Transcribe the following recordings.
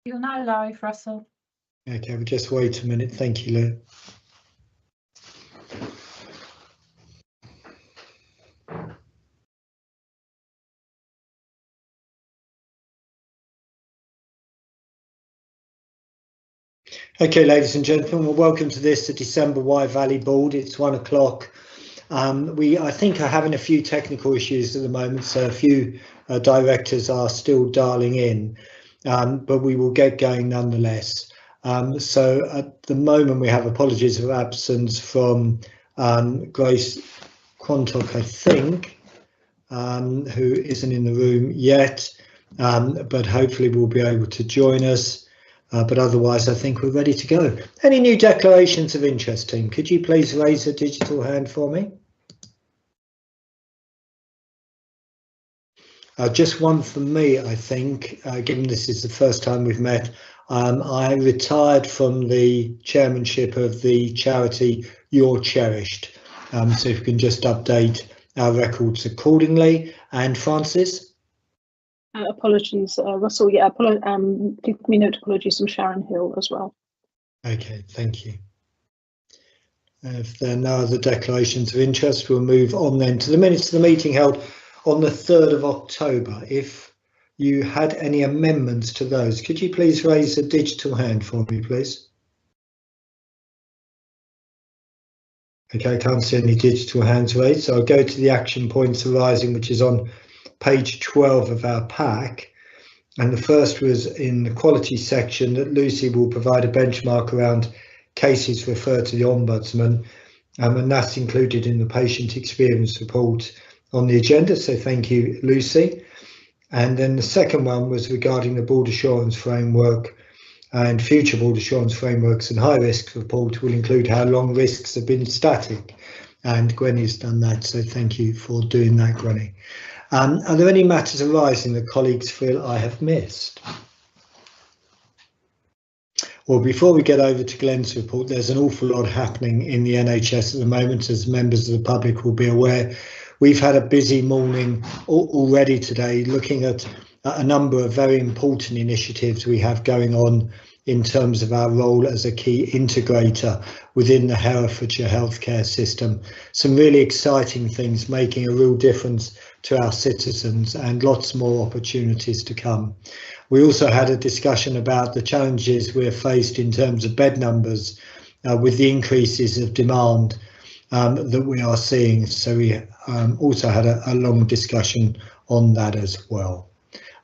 You're now live, Russell. Okay, we'll just wait a minute. Thank you, Lou. Okay, ladies and gentlemen, well, welcome to this, the December Wye Valley Board. It's 1 o'clock. I think, are having a few technical issues at the moment, so a few directors are still dialing in, but we will get going nonetheless. So at the moment we have apologies of absence from Grace Quantock, I think, who isn't in the room yet, but hopefully will be able to join us. But otherwise, I think we're ready to go. Any new declarations of interest, team? Could you please raise a digital hand for me? Just one from me, I think, given this is the first time we've met. I retired from the chairmanship of the charity You're Cherished. So if you can just update our records accordingly. And Francis? Apologies, Russell. Yeah, we note apologies from Sharon Hill as well. Okay, thank you. If there are no other declarations of interest, we'll move on then to the minutes of the meeting held on the 3rd of October. If you had any amendments to those, could you please raise a digital hand for me, please? Okay, I can't see any digital hands raised, so I'll go to the action points arising, which is on page 12 of our pack. And the first was in the quality section that Lucy will provide a benchmark around cases referred to the Ombudsman, and that's included in the patient experience report on the agenda. So thank you, Lucy. And then the second one was regarding the board assurance framework, and future board assurance frameworks and high risk report will include how long risks have been static. And Gwenny's done that, so thank you for doing that, Gwenny. Are there any matters arising that colleagues feel I have missed? Well, before we get over to Glenn's report, there's an awful lot happening in the NHS at the moment, as members of the public will be aware. We've had a busy morning already today, looking at a number of very important initiatives we have going on in terms of our role as a key integrator within the Herefordshire healthcare system. Some really exciting things making a real difference to our citizens, and lots more opportunities to come. We also had a discussion about the challenges we're faced in terms of bed numbers with the increases of demand that we are seeing. So we also had a long discussion on that as well.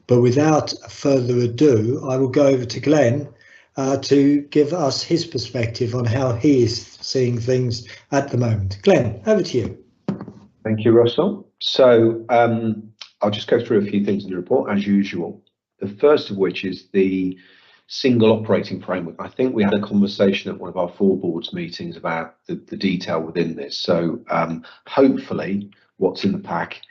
But without further ado, I will go over to Glenn to give us his perspective on how he is seeing things at the moment. Glenn, over to you. Thank you, Russell. So I'll just go through a few things in the report as usual. The first of which is the single operating framework. I think we had a conversation at one of our 4 boards meetings about the detail within this. So hopefully what's in the pack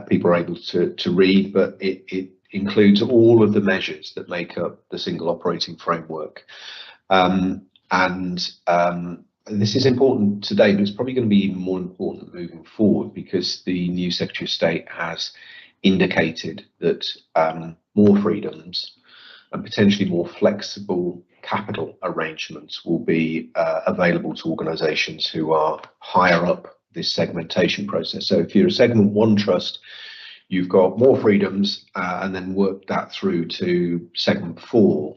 people are able to read, but it includes all of the measures that make up the single operating framework. This is important today, but it's probably going to be even more important moving forward, because the new Secretary of State has indicated that more freedoms and potentially more flexible capital arrangements will be available to organisations who are higher up this segmentation process. So if you're a segment 1 trust, you've got more freedoms, and then work that through to segment 4,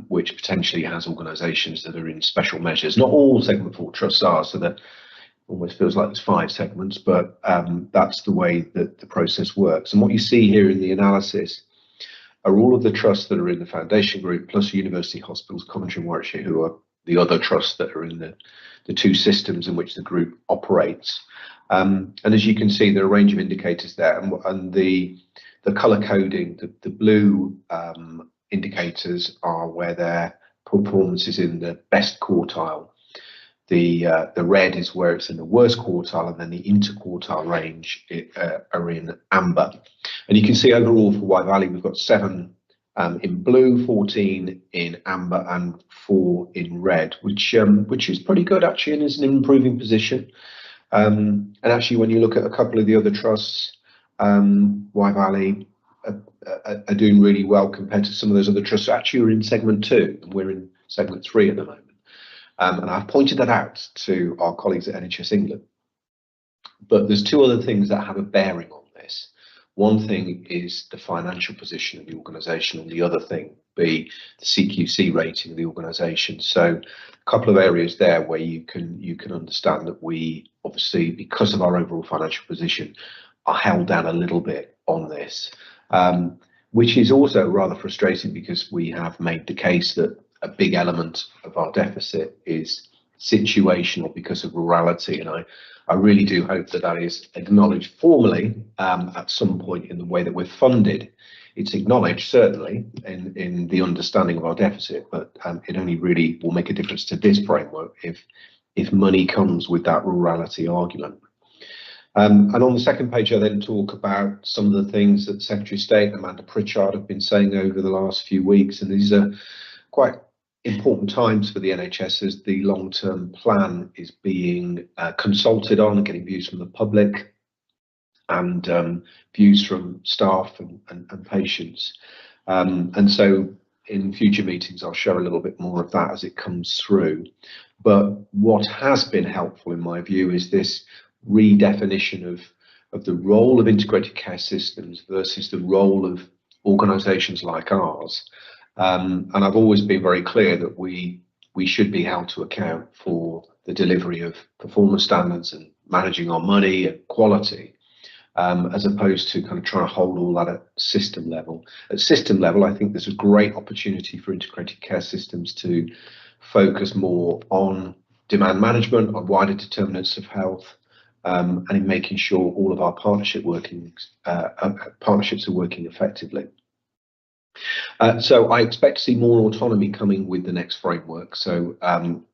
which potentially has organisations that are in special measures. Not all segment 4 trusts are, so that almost feels like there's 5 segments, but that's the way that the process works. And what you see here in the analysis are all of the trusts that are in the foundation group, plus University Hospitals, Coventry and Warwickshire, who are the other trusts that are in the 2 systems in which the group operates. And as you can see, there are a range of indicators there, and the colour coding, the blue indicators are where their performance is in the best quartile. The red is where it's in the worst quartile, and then the interquartile range are in amber. And you can see overall for Wye Valley, we've got 7 in blue, 14 in amber, and 4 in red, which is pretty good actually, and is an improving position. And actually, when you look at a couple of the other trusts, Wye Valley, are doing really well compared to some of those other trusts who actually are in segment 2, and we're in segment 3 at the moment. And I've pointed that out to our colleagues at NHS England. But there's 2 other things that have a bearing on this. One thing is the financial position of the organisation, and the other thing be the CQC rating of the organisation. So a couple of areas there where you can understand that we obviously, because of our overall financial position, are held down a little bit on this, which is also rather frustrating because we have made the case that a big element of our deficit is situational because of rurality, and I really do hope that that is acknowledged formally at some point in the way that we're funded. It's acknowledged certainly in the understanding of our deficit, but it only really will make a difference to this framework if money comes with that rurality argument. And on the second page, I then talk about some of the things that Secretary of State Amanda Pritchard have been saying over the last few weeks, and these are quite important times for the NHS as the long-term plan is being consulted on and getting views from the public and views from staff and patients. And so in future meetings, I'll share a little bit more of that as it comes through. But what has been helpful in my view is this redefinition of the role of integrated care systems versus the role of organisations like ours. And I've always been very clear that we should be held to account for the delivery of performance standards and managing our money and quality, as opposed to kind of trying to hold all that at system level. At system level, I think there's a great opportunity for integrated care systems to focus more on demand management, on wider determinants of health, and in making sure all of our partnerships are working effectively. So I expect to see more autonomy coming with the next framework. So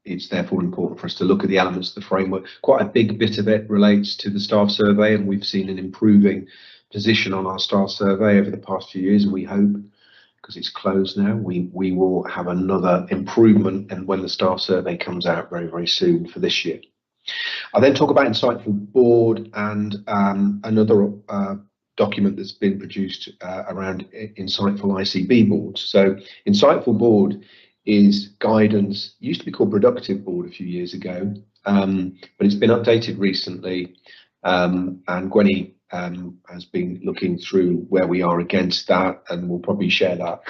it's therefore important for us to look at the elements of the framework. Quite a big bit of it relates to the staff survey, and we've seen an improving position on our staff survey over the past few years, and we hope, because it's closed now, we will have another improvement and when the staff survey comes out very, very soon for this year. I then talk about Insightful Board and another document that's been produced around Insightful ICB boards. So Insightful Board is guidance, used to be called Productive Board a few years ago, but it's been updated recently, and Gwenny has been looking through where we are against that, and we'll probably share that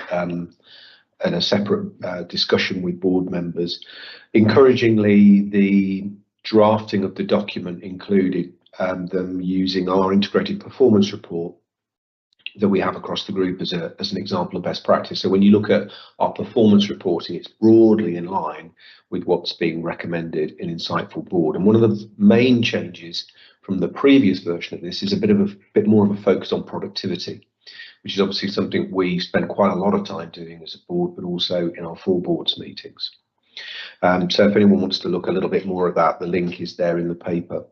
in a separate discussion with board members. Encouragingly, the drafting of the document included them using our integrated performance report that we have across the group as an example of best practice. So when you look at our performance reporting, it's broadly in line with what's being recommended in Insightful Board. And one of the main changes from the previous version of this is a bit more of a focus on productivity, which is obviously something we spend quite a lot of time doing as a board, but also in our full boards meetings. So if anyone wants to look a little bit more at that, the link is there in the paper.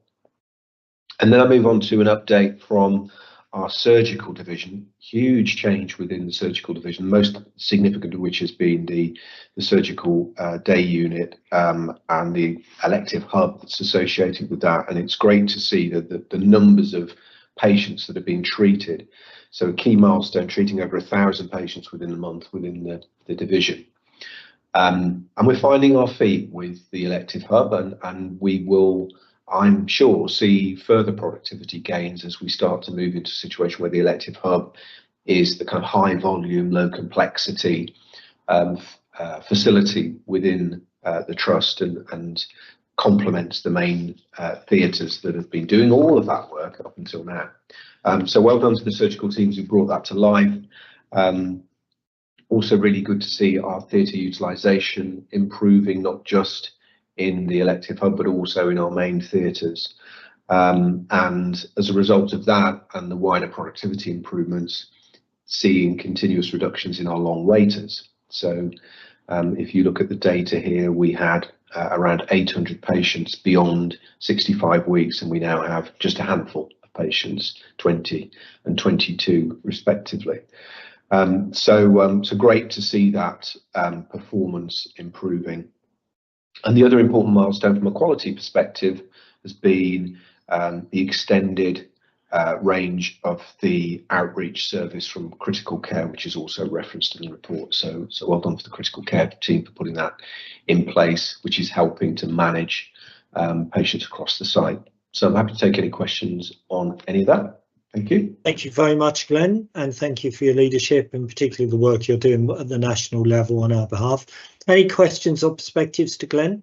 And then I move on to an update from our surgical division. Huge change within the surgical division, most significant of which has been the surgical day unit and the elective hub that's associated with that. And it's great to see that the numbers of patients that have been treated. So a key milestone, treating over 1,000 patients within a month within the division. And we're finding our feet with the elective hub, and we will, I'm sure, see further productivity gains as we start to move into a situation where the elective hub is the kind of high volume, low complexity facility within the trust and complements the main theatres that have been doing all of that work up until now. So well done to the surgical teams who brought that to life. Also really good to see our theatre utilisation improving, not just in the elective hub, but also in our main theatres. And as a result of that and the wider productivity improvements, seeing continuous reductions in our long waiters. So if you look at the data here, we had around 800 patients beyond 65 weeks, and we now have just a handful of patients, 20 and 22 respectively. So great to see that performance improving. And the other important milestone from a quality perspective has been the extended range of the outreach service from critical care, which is also referenced in the report. So well done for the critical care team for putting that in place, which is helping to manage patients across the site. So I'm happy to take any questions on any of that. Thank you. Thank you very much, Glenn, and thank you for your leadership and particularly the work you're doing at the national level on our behalf. Any questions or perspectives to Glenn?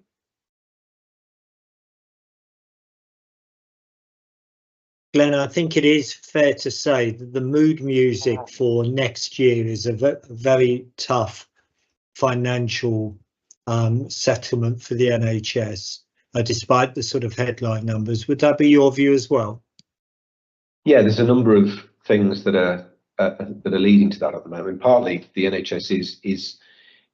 Glenn, I think it is fair to say that the mood music for next year is a very tough financial settlement for the NHS, despite the sort of headline numbers. Would that be your view as well? Yeah, there's a number of things that are leading to that at the moment. Partly, the NHS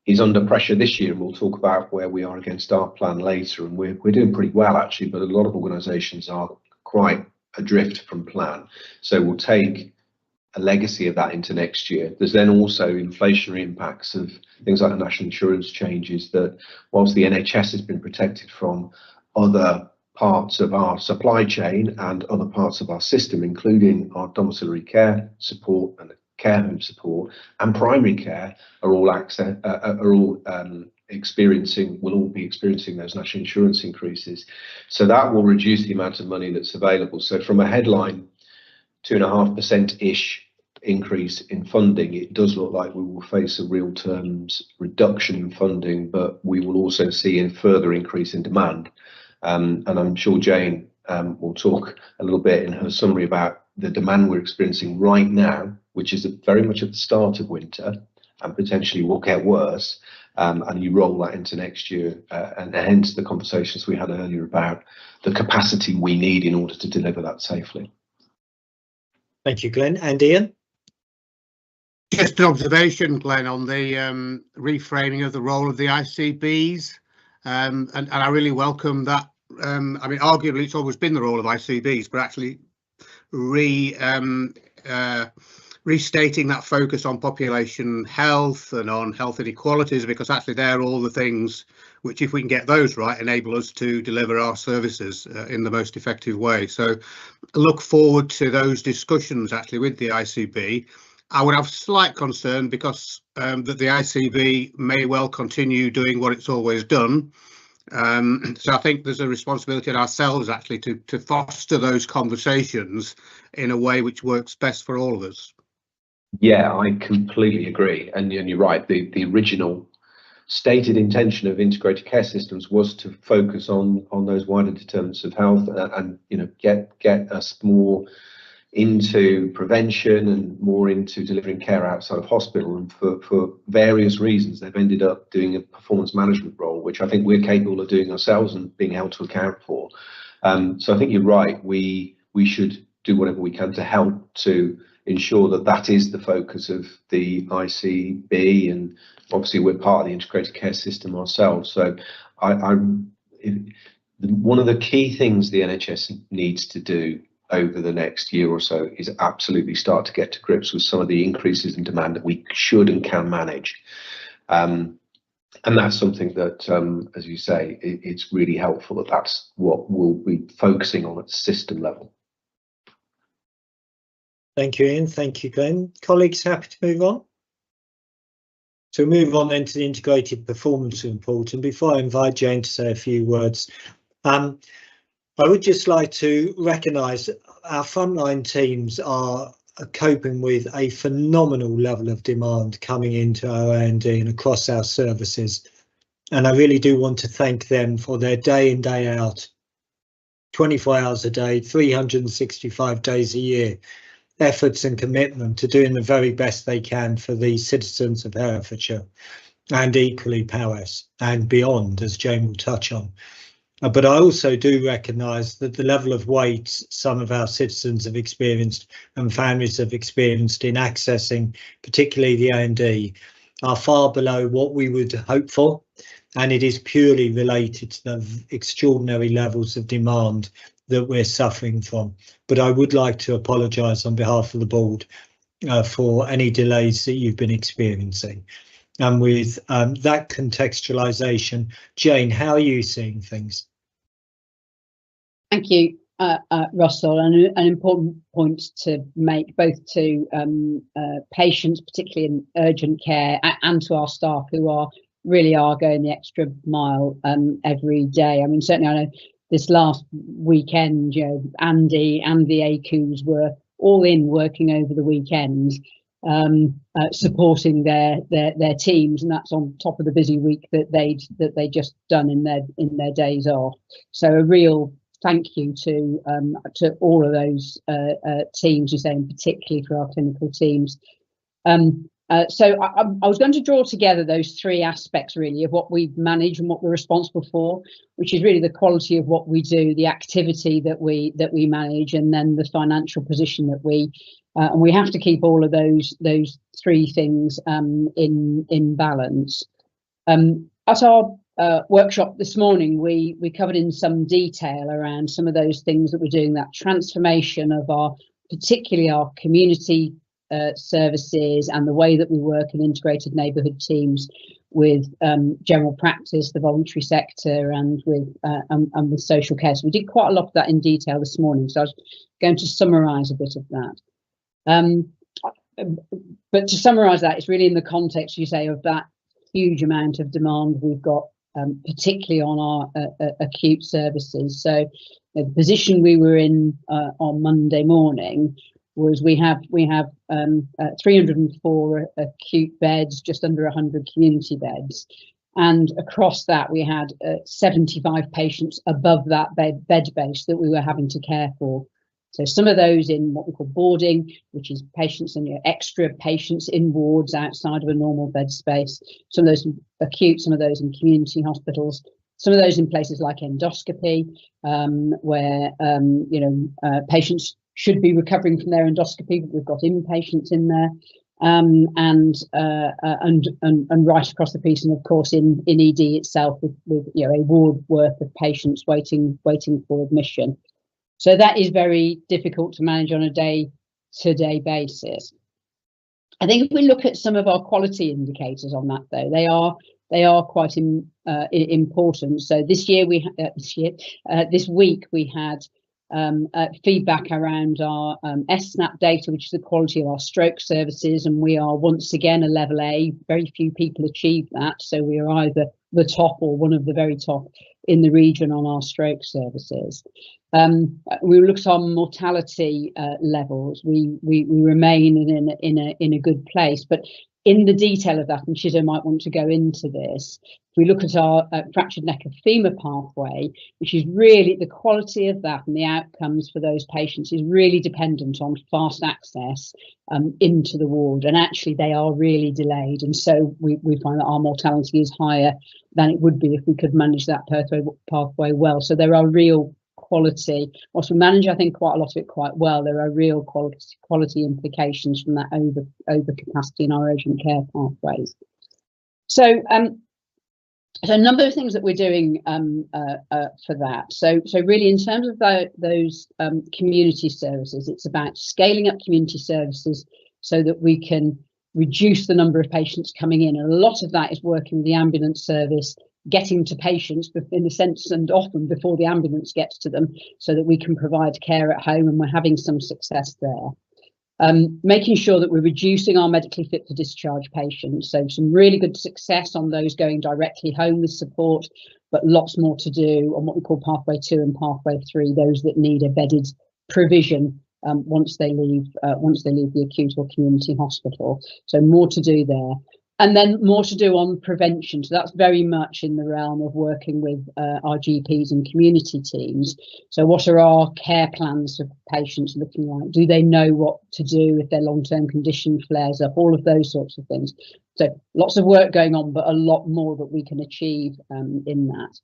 is under pressure this year, and we'll talk about where we are against our plan later. And we're doing pretty well actually, but a lot of organisations are quite adrift from plan. So we'll take a legacy of that into next year. There's then also inflationary impacts of things like the national insurance changes that, whilst the NHS has been protected from, other parts of our supply chain and other parts of our system, including our domiciliary care support and the care home support and primary care, will all be experiencing those national insurance increases. So that will reduce the amount of money that's available. So from a headline 2.5%-ish increase in funding, it does look like we will face a real terms reduction in funding, but we will also see a further increase in demand. And I'm sure Jane will talk a little bit in her summary about the demand we're experiencing right now, which is very much at the start of winter and potentially will get worse. And you roll that into next year, and hence the conversations we had earlier about the capacity we need in order to deliver that safely. Thank you, Glenn. And Ian? Just an observation, Glenn, on the reframing of the role of the ICBs, and I really welcome that. I mean, arguably it's always been the role of ICBs, but actually restating that focus on population health and on health inequalities, because actually they're all the things which, if we can get those right, enable us to deliver our services in the most effective way. So I look forward to those discussions actually with the ICB. I would have slight concern because that the ICB may well continue doing what it's always done. So I think there's a responsibility on ourselves actually to foster those conversations in a way which works best for all of us. Yeah, I completely agree, and you're right. The original stated intention of integrated care systems was to focus on those wider determinants of health, and get us more into prevention and more into delivering care outside of hospital. And for various reasons, they've ended up doing a performance management role, which I think we're capable of doing ourselves and being held to account for. So I think you're right. We should do whatever we can to help to ensure that that is the focus of the ICB, and obviously we're part of the integrated care system ourselves. So one of the key things the NHS needs to do over the next year or so is absolutely start to get to grips with some of the increases in demand that we should and can manage. And that's something that, as you say, it's really helpful that that's what we'll be focusing on at the system level. Thank you, Ian. Thank you, Glenn. Colleagues, happy to move on? So move on then to the integrated performance report. And before I invite Jane to say a few words, I would just like to recognise our frontline teams are coping with a phenomenal level of demand coming into our A&D and across our services. And I really do want to thank them for their day in, day out, 24 hours a day, 365 days a year, efforts and commitment to doing the very best they can for the citizens of Herefordshire and equally Powys and beyond, as Jane will touch on. But I also do recognise that the level of wait some of our citizens have experienced and families have experienced in accessing particularly the A&D are far below what we would hope for, and it is purely related to the extraordinary levels of demand that we're suffering from. But I would like to apologise on behalf of the board for any delays that you've been experiencing. And with that contextualisation, Jane, how are you seeing things? Thank you. Russell, and an important point to make, both to patients, particularly in urgent care, and to our staff who really are going the extra mile every day. I mean, certainly I know this last weekend, Andy and the ACUs were all in working over the weekend, supporting their teams, and that's on top of the busy week that they just done in their days off. So a real thank you to all of those teams, you say, and particularly for our clinical teams. So I was going to draw together those three aspects really of what we manage and what we're responsible for, which is really the quality of what we do, the activity that we manage, and then the financial position that and we have to keep all of those three things in balance. At our workshop this morning, we covered in some detail around some of those things that we're doing, that transformation of particularly our community services, and the way that we work in integrated neighbourhood teams with general practice, the voluntary sector, and with social care. So we did quite a lot of that in detail this morning, so I was going to summarise a bit of that. But to summarise that, it's really in the context, you say, of that huge amount of demand we've got, particularly on our acute services. So the position we were in on Monday morning was we have 304 acute beds, just under 100 community beds, and across that we had 75 patients above that bed base that we were having to care for. So some of those in what we call boarding, which is patients and extra patients in wards outside of a normal bed space. Some of those acute, some of those in community hospitals, some of those in places like endoscopy, where patients should be recovering from their endoscopy, but we've got inpatients in there, and right across the piece, and of course in ED itself with a ward worth of patients waiting for admission. So that is very difficult to manage on a day-to-day basis. I think if we look at some of our quality indicators on that, though, they are quite important. So this week we had feedback around our SNAP data, which is the quality of our stroke services, and we are once again a level A. Very few people achieve that, so we are either the top or one of the very top in the region on our stroke services. We looked at our mortality levels. We remain in a good place, but in the detail of that, and Chido might want to go into this, if we look at our fractured neck of femur pathway, which is really the quality of that and the outcomes for those patients is really dependent on fast access into the ward, and actually they are really delayed, and so we find that our mortality is higher than it would be if we could manage that pathway well. So there are real quality, whilst we manage, I think, quite a lot of it quite well, there are real quality implications from that overcapacity in our urgent care pathways. So a number of things that we're doing for that. So really, in terms of those community services, it's about scaling up community services so that we can reduce the number of patients coming in, and a lot of that is working with the ambulance service, getting to patients in the sense, and often before the ambulance gets to them, so that we can provide care at home, and we're having some success there. Making sure that we're reducing our medically fit for discharge patients, so some really good success on those going directly home with support, but lots more to do on what we call pathway 2 and pathway 3, those that need a bedded provision once they leave the acute or community hospital. So more to do there. And then more to do on prevention. So that's very much in the realm of working with our GPs and community teams. So what are our care plans for patients looking like? Do they know what to do if their long-term condition flares up? All of those sorts of things. So lots of work going on, but a lot more that we can achieve in that.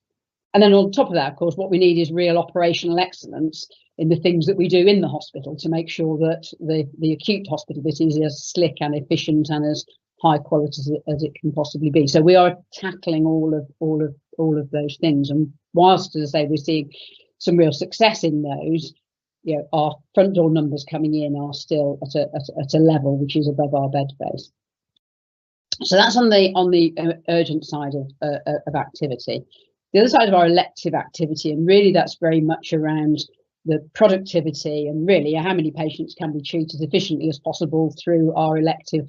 And then on top of that, of course, what we need is real operational excellence in the things that we do in the hospital to make sure that the acute hospital bit is as slick and efficient and as high quality as it can possibly be. So we are tackling all of those things, and whilst, as I say, we're seeing some real success in those, our front door numbers coming in are still at a level which is above our bed base. So that's on the urgent side of activity. The other side of our elective activity, and really that's very much around the productivity and really how many patients can be treated as efficiently as possible through our elective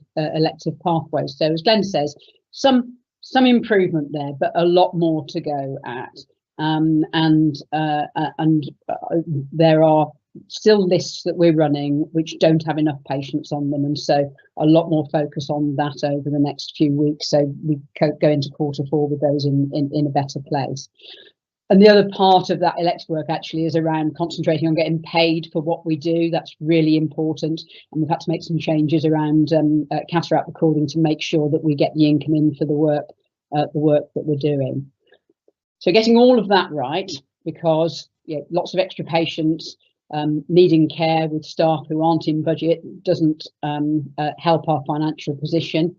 pathways. So as Glenn says, some improvement there, but a lot more to go at. There are still lists that we're running which don't have enough patients on them, and so a lot more focus on that over the next few weeks, so we go into Q4 with those in a better place. And the other part of that elective work actually is around concentrating on getting paid for what we do. That's really important, and we've had to make some changes around cataract recording to make sure that we get the income in for the work that we're doing. So getting all of that right, because lots of extra patients needing care with staff who aren't in budget doesn't help our financial position.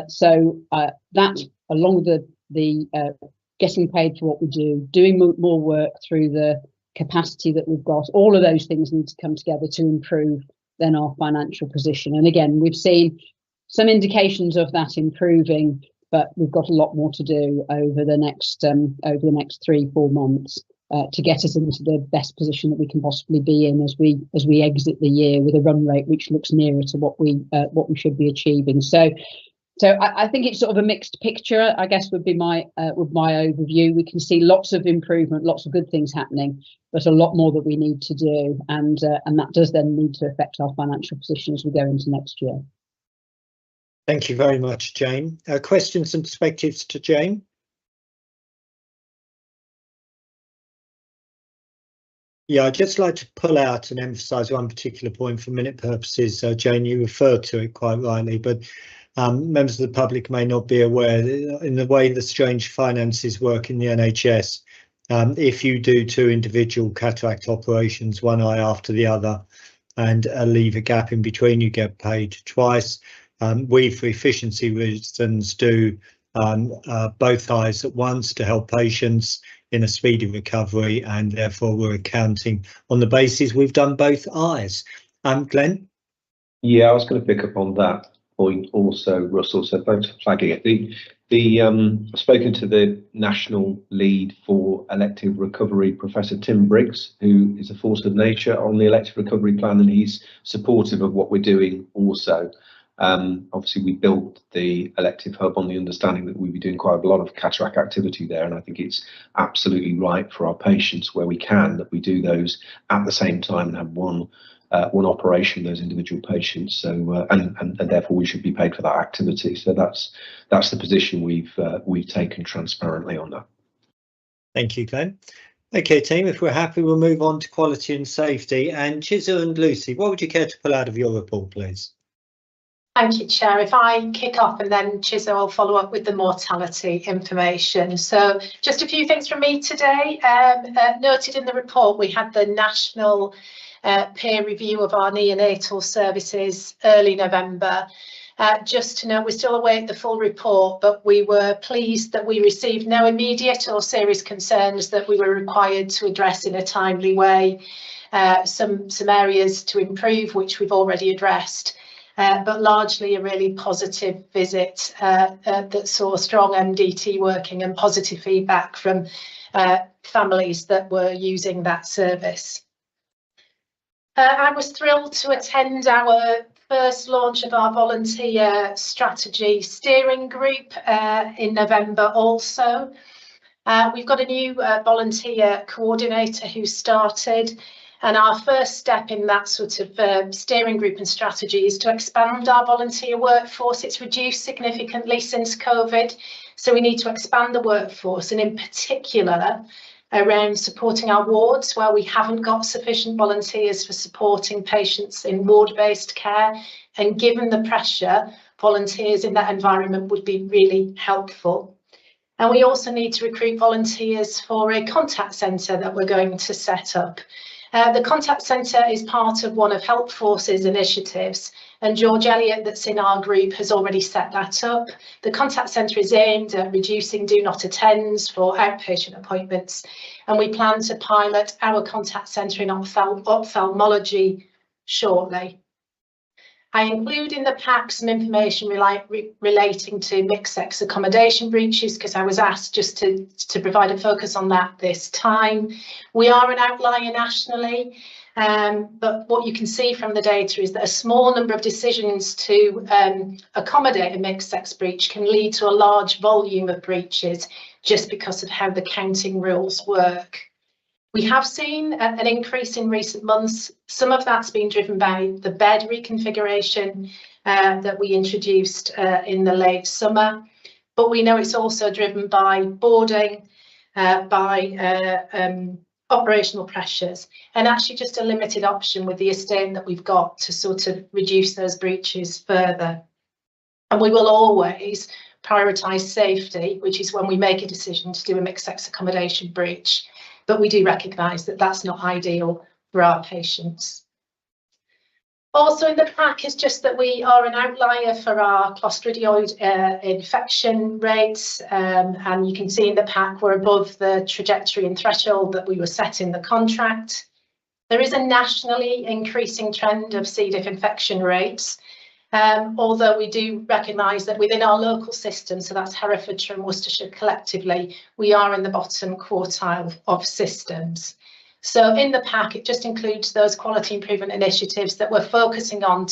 So that, along with the getting paid for what we do, doing more work through the capacity that we've got, all of those things need to come together to improve then our financial position. And again, we've seen some indications of that improving, but we've got a lot more to do over the next 3-4 months to get us into the best position that we can possibly be in as we exit the year with a run rate which looks nearer to what we should be achieving. So I think it's sort of a mixed picture, I guess, would be my overview. We can see lots of improvement, lots of good things happening, but a lot more that we need to do, and that does then need to affect our financial position as we go into next year. Thank you very much, Jane. Questions and perspectives to Jane? Yeah, I'd just like to pull out and emphasise one particular point for minute purposes. Jane, you referred to it quite rightly, but members of the public may not be aware in the way the strange finances work in the NHS. If you do 2 individual cataract operations, one eye after the other, and leave a gap in between, you get paid twice. We, for efficiency reasons, do both eyes at once to help patients in a speedy recovery, and therefore we're accounting on the basis we've done both eyes. Glenn? Yeah, I was going to pick up on that point also, Russell, so thanks for flagging it. I've spoken to the national lead for elective recovery, Professor Tim Briggs, who is a force of nature on the elective recovery plan, and he's supportive of what we're doing also. Obviously, we built the elective hub on the understanding that we'd be doing quite a lot of cataract activity there, and I think it's absolutely right for our patients where we can that we do those at the same time and have one operation, those individual patients. So and therefore we should be paid for that activity. So that's the position we've taken transparently on that. Thank you, Glenn. Okay, team, if we're happy, we'll move on to quality and safety. And Chisel and Lucy, what would you care to pull out of your report, please? Thank you, Chair. If I kick off and then Chisel will follow up with the mortality information. So just a few things from me today. Noted in the report, we had the national peer review of our neonatal services early November. Just to note, we still await the full report, but we were pleased that we received no immediate or serious concerns that we were required to address in a timely way. Some areas to improve, which we've already addressed. But largely a really positive visit that saw strong MDT working and positive feedback from families that were using that service. I was thrilled to attend our first launch of our volunteer strategy steering group in November also. We've got a new volunteer coordinator who started. And our first step in that sort of steering group and strategy is to expand our volunteer workforce. It's reduced significantly since COVID, so we need to expand the workforce, and in particular around supporting our wards where we haven't got sufficient volunteers for supporting patients in ward-based care. And given the pressure, volunteers in that environment would be really helpful. And we also need to recruit volunteers for a contact centre that we're going to set up. The contact centre is part of one of Help Force's initiatives, and George Elliott, that's in our group, has already set that up. The contact centre is aimed at reducing do not attends for outpatient appointments, and we plan to pilot our contact centre in ophthalmology shortly. I include in the pack some information relating to mixed-sex accommodation breaches, because I was asked just to provide a focus on that this time. We are an outlier nationally, but what you can see from the data is that a small number of decisions to accommodate a mixed-sex breach can lead to a large volume of breaches just because of how the counting rules work. We have seen an increase in recent months. Some of that's been driven by the bed reconfiguration that we introduced in the late summer, but we know it's also driven by boarding, by operational pressures, and actually just a limited option with the estate that we've got to sort of reduce those breaches further. And we will always prioritise safety, which is when we make a decision to do a mixed-sex accommodation breach. But we do recognise that that's not ideal for our patients. Also in the pack is just that we are an outlier for our clostridioid infection rates, and you can see in the pack we're above the trajectory and threshold that we were set in the contract. There is a nationally increasing trend of C. diff infection rates, although we do recognise that within our local system, so that's Herefordshire and Worcestershire collectively, we are in the bottom quartile of systems. So in the pack, it just includes those quality improvement initiatives that we're focusing on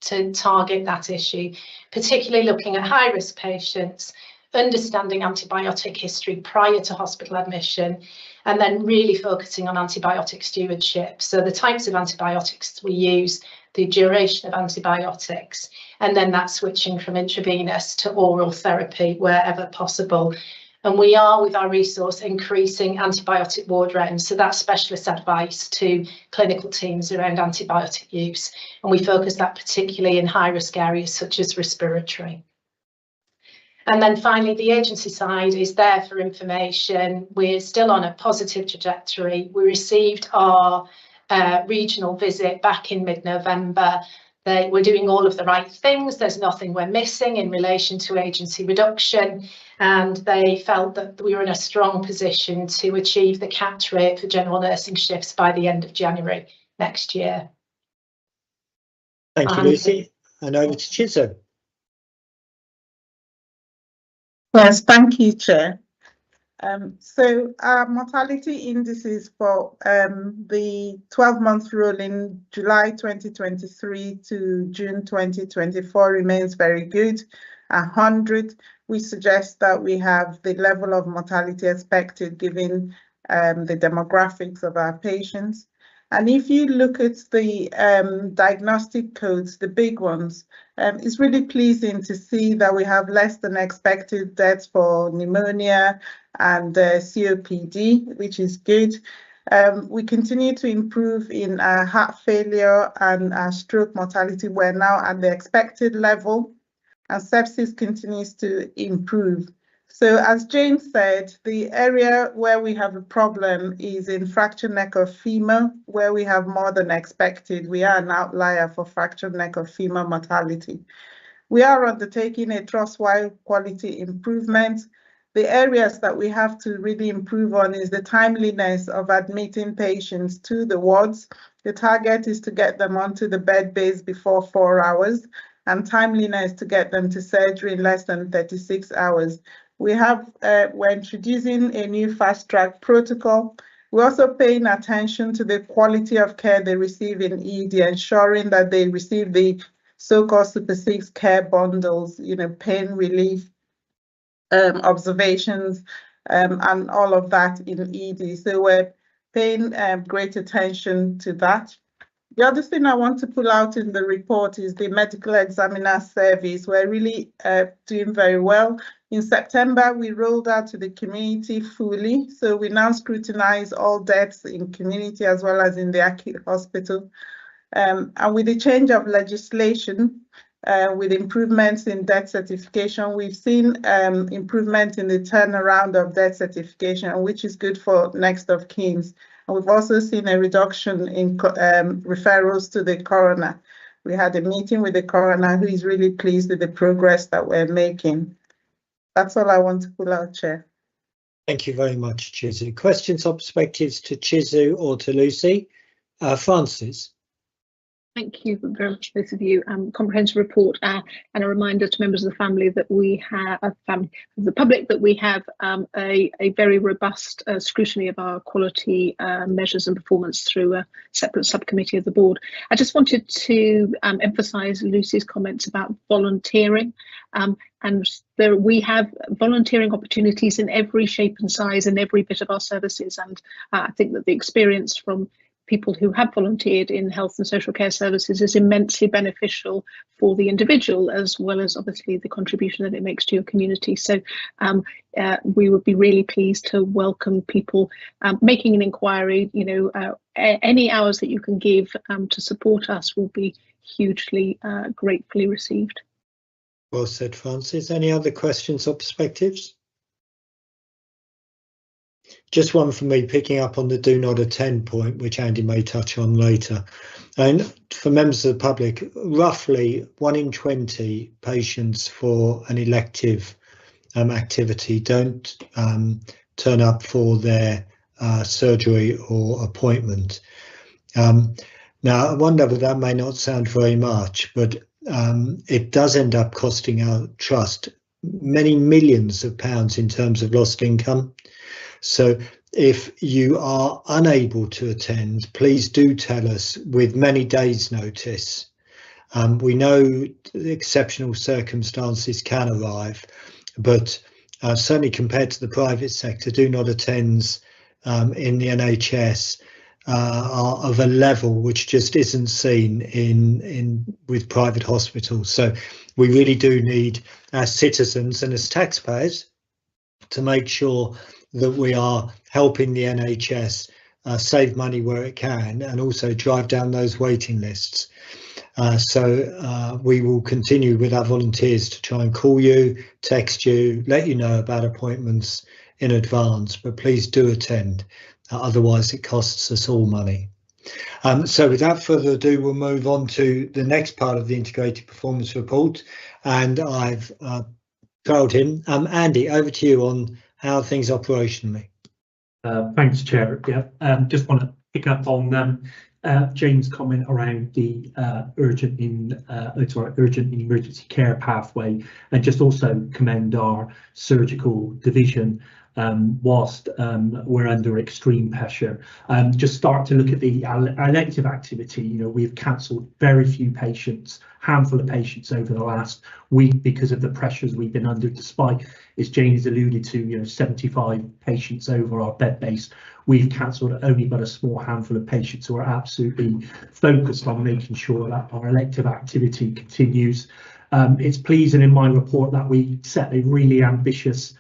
to target that issue, particularly looking at high-risk patients, understanding antibiotic history prior to hospital admission, and then really focusing on antibiotic stewardship. So the types of antibiotics we use, the duration of antibiotics, and then that switching from intravenous to oral therapy wherever possible. And we are, with our resource, increasing antibiotic ward rounds, so that's specialist advice to clinical teams around antibiotic use. And we focus that particularly in high-risk areas such as respiratory. And then finally, the agency side is there for information. We're still on a positive trajectory. We received our regional visit back in mid-November. We're doing all of the right things. There's nothing we're missing in relation to agency reduction, and they felt that we were in a strong position to achieve the capped rate for general nursing shifts by the end of January next year. Thank you, Lucy. And over to Chizo. Yes, thank you, Chair. So our mortality indices for the 12-month rolling July 2023 to June 2024 remains very good. 100, we suggest that we have the level of mortality expected given the demographics of our patients. And if you look at the diagnostic codes, the big ones, it's really pleasing to see that we have less than expected deaths for pneumonia and COPD, which is good. We continue to improve in our heart failure and our stroke mortality. We're now at the expected level, and sepsis continues to improve. So as Jane said, the area where we have a problem is in fractured neck of femur, where we have more than expected. We are an outlier for fractured neck of femur mortality. We are undertaking a trust-wide quality improvement. The areas that we have to really improve on is the timeliness of admitting patients to the wards. The target is to get them onto the bed base before 4 hours, and timeliness to get them to surgery in less than 36 hours. We're introducing a new fast-track protocol. We're also paying attention to the quality of care they receive in ED, ensuring that they receive the so-called Super 6 care bundles, pain relief, observations, and all of that in ED. So we're paying great attention to that. The other thing I want to pull out in the report is the medical examiner service. We're really doing very well. In September, we rolled out to the community fully. So we now scrutinize all deaths in community as well as in the acute hospital. And with the change of legislation, with improvements in death certification, we've seen improvement in the turnaround of death certification, which is good for next of kin. And we've also seen a reduction in referrals to the coroner. We had a meeting with the coroner who is really pleased with the progress that we're making. That's all I want to pull out, Chair. Thank you very much, Chizu. Questions or perspectives to Chizu or to Lucy? Francis. Thank you very much, both of you. Comprehensive report and a reminder to members of the family that we have, the public, that we have a very robust scrutiny of our quality measures and performance through a separate subcommittee of the board. I just wanted to emphasise Lucy's comments about volunteering. And we have volunteering opportunities in every shape and size in every bit of our services. And I think that the experience from people who have volunteered in health and social care services is immensely beneficial for the individual, as well as obviously the contribution that it makes to your community. So we would be really pleased to welcome people making an inquiry. You know, any hours that you can give to support us will be hugely gratefully received. Well said, Francis. Any other questions or perspectives? Just one for me, picking up on the do not attend point, which Andy may touch on later. And for members of the public, roughly 1 in 20 patients for an elective activity don't turn up for their surgery or appointment. Now, I wonder, but that may not sound very much, but it does end up costing our trust many millions of pounds in terms of lost income. So if you are unable to attend, please do tell us with many days' notice. We know exceptional circumstances can arrive, but certainly compared to the private sector, do not attends in the NHS are of a level which just isn't seen with private hospitals. So we really do need, as citizens and as taxpayers, to make sure that we are helping the NHS save money where it can, and also drive down those waiting lists. So we will continue with our volunteers to try and call you, text you, let you know about appointments in advance, but please do attend, otherwise it costs us all money. So without further ado, we'll move on to the next part of the integrated performance report, and I've told him. Andy, over to you on how things operationally. Thanks, Chair. Yeah, just want to pick up on Jane's comment around the urgent emergency care pathway, and just also commend our surgical division whilst we're under extreme pressure. Just start to look at the elective activity. You know, we've cancelled very few patients, handful of patients over the last week because of the pressures we've been under, despite, as Jane has alluded to, you know, 75 patients over our bed base. We've cancelled only but a small handful of patients, who are absolutely focused on making sure that our elective activity continues. It's pleasing in my report that we set a really ambitious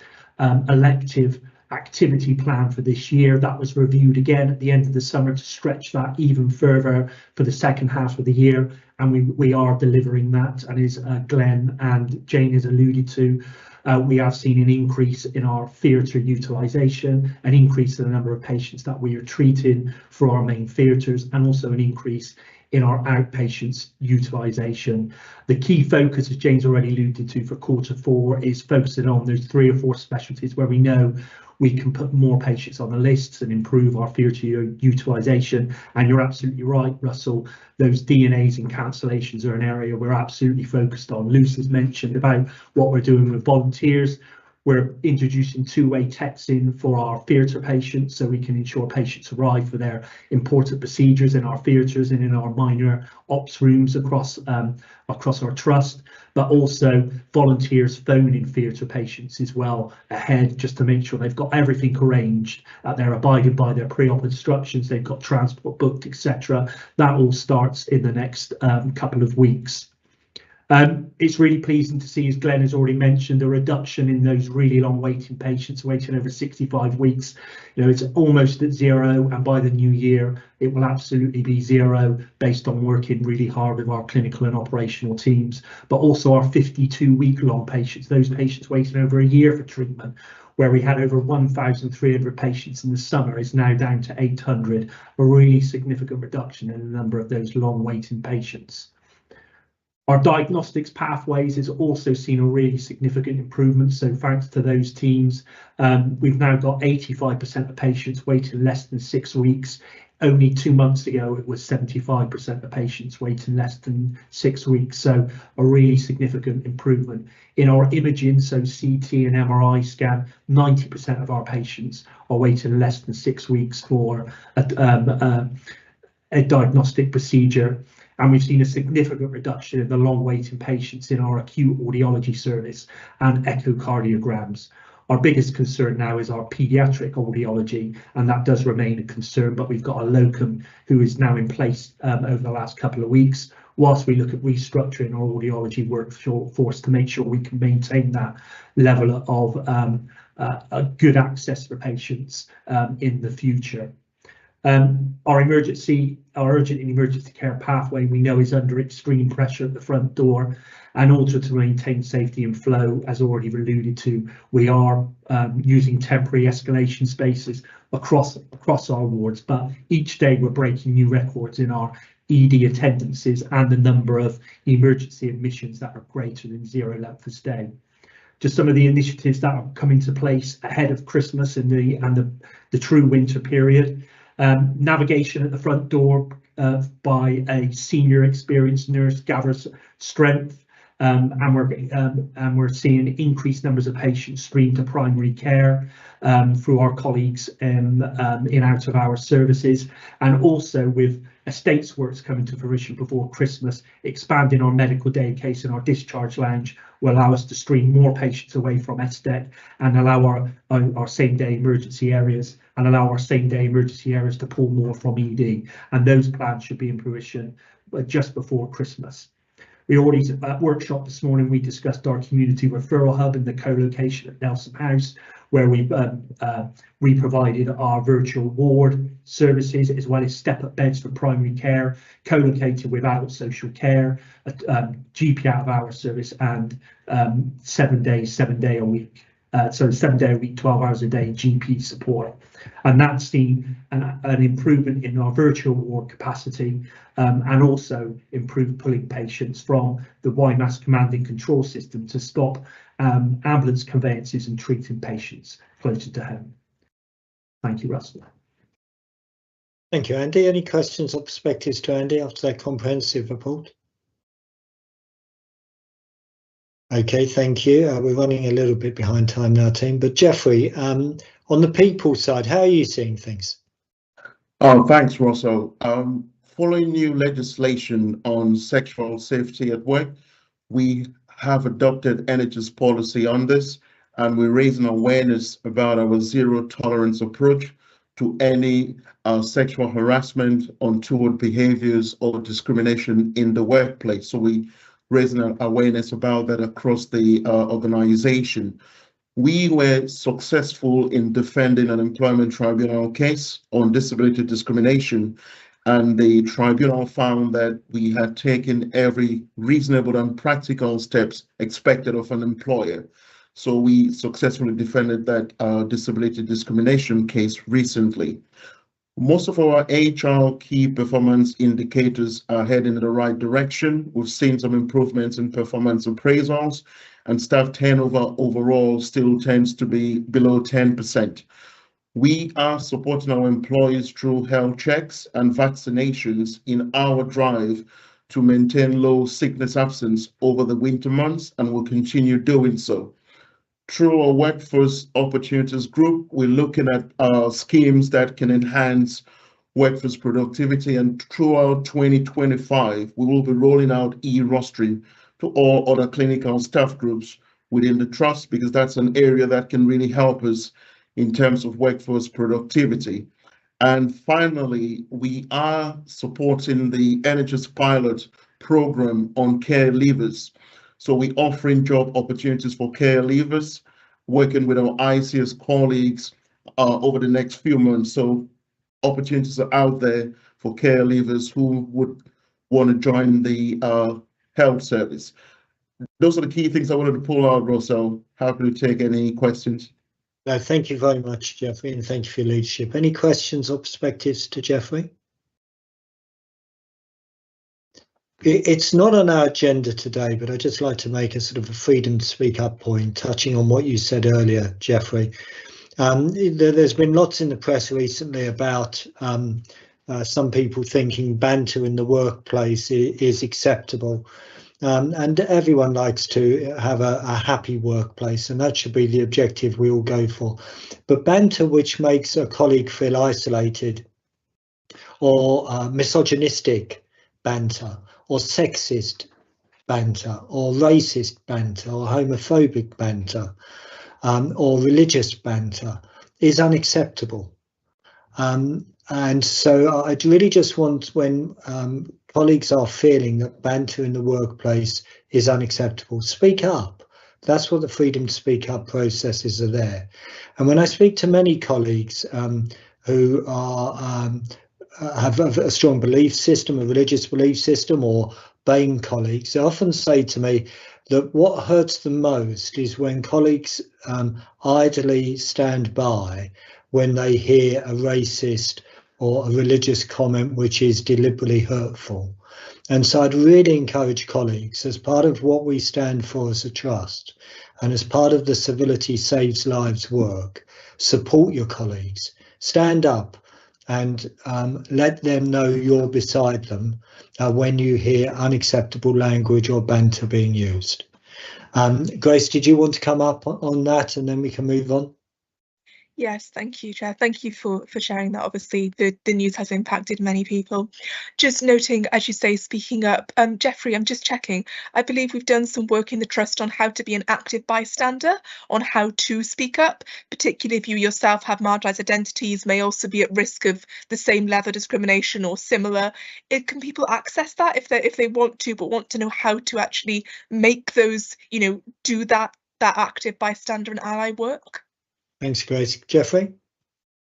elective activity plan for this year. That was reviewed again at the end of the summer to stretch that even further for the second half of the year, and we are delivering that. And as Glenn and Jane has alluded to, we have seen an increase in our theatre utilisation, an increase in the number of patients that we are treating for our main theatres, and also an increase in our outpatients utilisation. The key focus, as Jane's already alluded to, for Q4 is focusing on those 3 or 4 specialties where we know we can put more patients on the lists and improve our theatre utilisation. And you're absolutely right, Russell, those DNAs and cancellations are an area we're absolutely focused on. Luce has mentioned about what we're doing with volunteers. We're introducing 2-way texting for our theatre patients, so we can ensure patients arrive for their important procedures in our theatres and in our minor ops rooms across our trust, but also volunteers phoning theatre patients as well ahead, just to make sure they've got everything arranged, that they're abiding by their pre-op instructions, they've got transport booked, etc. That all starts in the next couple of weeks. It's really pleasing to see, as Glenn has already mentioned, a reduction in those really long waiting patients waiting over 65 weeks. You know, it's almost at 0, and by the new year it will absolutely be 0, based on working really hard with our clinical and operational teams. But also our 52-week long patients, those patients waiting over a year for treatment, where we had over 1,300 patients in the summer, is now down to 800, a really significant reduction in the number of those long waiting patients. Our diagnostics pathways has also seen a really significant improvement, so thanks to those teams, we've now got 85% of patients waiting less than 6 weeks. Only 2 months ago, it was 75% of patients waiting less than 6 weeks. So a really significant improvement. In our imaging, so CT and MRI scan, 90% of our patients are waiting less than 6 weeks for a diagnostic procedure. And we've seen a significant reduction in the long waiting patients in our acute audiology service and echocardiograms. Our biggest concern now is our paediatric audiology, and that does remain a concern, but we've got a locum who is now in place over the last couple of weeks, whilst we look at restructuring our audiology workforce to make sure we can maintain that level of a good access for patients in the future. Our urgent and emergency care pathway, we know, is under extreme pressure at the front door, and also to maintain safety and flow, as already alluded to, we are using temporary escalation spaces across our wards, but each day we're breaking new records in our ED attendances and the number of emergency admissions that are greater than 0 length of stay. Just some of the initiatives that are coming to place ahead of Christmas and the true winter period. Navigation at the front door by a senior experienced nurse gathers strength, and we're seeing increased numbers of patients streamed to primary care through our colleagues in out of hours services, and also with estates works coming to fruition before Christmas, expanding our medical day case and our discharge lounge will allow us to stream more patients away from estate and allow our same day emergency areas to pull more from ED, and those plans should be in fruition just before Christmas. We already, at workshop this morning, we discussed our community referral hub and the co-location at Nelson House, where we provided our virtual ward services as well as step-up beds for primary care, co-located with adult social care, GP out of hours service, and 7 day a week, 12 hours a day GP support. And that's seen an improvement in our virtual ward capacity, and also improved pulling patients from the YMAS command and control system to stop ambulance conveyances and treating patients closer to home. Thank you, Russell. Thank you, Andy. Any questions or perspectives to Andy after that comprehensive report? Okay, thank you. We're running a little bit behind time now, team, but Jeffrey, on the people side, how are you seeing things? Oh, thanks, Russell. Following new legislation on sexual safety at work, we have adopted NHS policy on this, and we're raising awareness about our zero tolerance approach to any sexual harassment, untoward behaviors or discrimination in the workplace. So we raising awareness about that across the organization. We were successful in defending an employment tribunal case on disability discrimination, and the tribunal found that we had taken every reasonable and practical steps expected of an employer. So we successfully defended that disability discrimination case recently. Most of our HR key performance indicators are heading in the right direction. We've seen some improvements in performance appraisals, and staff turnover overall still tends to be below 10%. We are supporting our employees through health checks and vaccinations in our drive to maintain low sickness absence over the winter months, and will continue doing so. Through our Workforce Opportunities Group, we're looking at schemes that can enhance workforce productivity, and throughout 2025, we will be rolling out e-rostering to all other clinical staff groups within the trust, because that's an area that can really help us in terms of workforce productivity. And finally, we are supporting the NHS pilot program on care leavers. So we're offering job opportunities for care leavers, working with our ICS colleagues over the next few months. So opportunities are out there for care leavers who would want to join the health service. Those are the key things I wanted to pull out, Russell. Happy to take any questions. No, thank you very much, Jeffrey, and thank you for your leadership. Any questions or perspectives to Jeffrey? It's not on our agenda today, but I'd just like to make a sort of a freedom to speak up point, touching on what you said earlier, Jeffrey. There's been lots in the press recently about some people thinking banter in the workplace is acceptable. And everyone likes to have a happy workplace, and that should be the objective we all go for. But banter which makes a colleague feel isolated, or misogynistic banter, or sexist banter, or racist banter, or homophobic banter, or religious banter is unacceptable. And so I'd really just want, when colleagues are feeling that banter in the workplace is unacceptable, speak up. That's what the freedom to speak up processes are there. And when I speak to many colleagues who are have a strong belief system, a religious belief system, or BAME colleagues, they often say to me that what hurts them most is when colleagues idly stand by when they hear a racist or a religious comment which is deliberately hurtful. And so I'd really encourage colleagues, as part of what we stand for as a trust, and as part of the Civility Saves Lives work, support your colleagues, stand up and let them know you're beside them when you hear unacceptable language or banter being used. Grace, did you want to come up on that, and then we can move on? Yes, thank you, Chair. Thank you for sharing that. Obviously, the news has impacted many people. Just noting, as you say, speaking up. Jeffrey, I'm just checking. I believe we've done some work in the Trust on how to be an active bystander, on how to speak up, particularly if you yourself have marginalised identities, may also be at risk of the same level of discrimination or similar. Can people access that if they want to, but want to know how to actually make those, do that active bystander and ally work? Thanks, Grace. Jeffrey?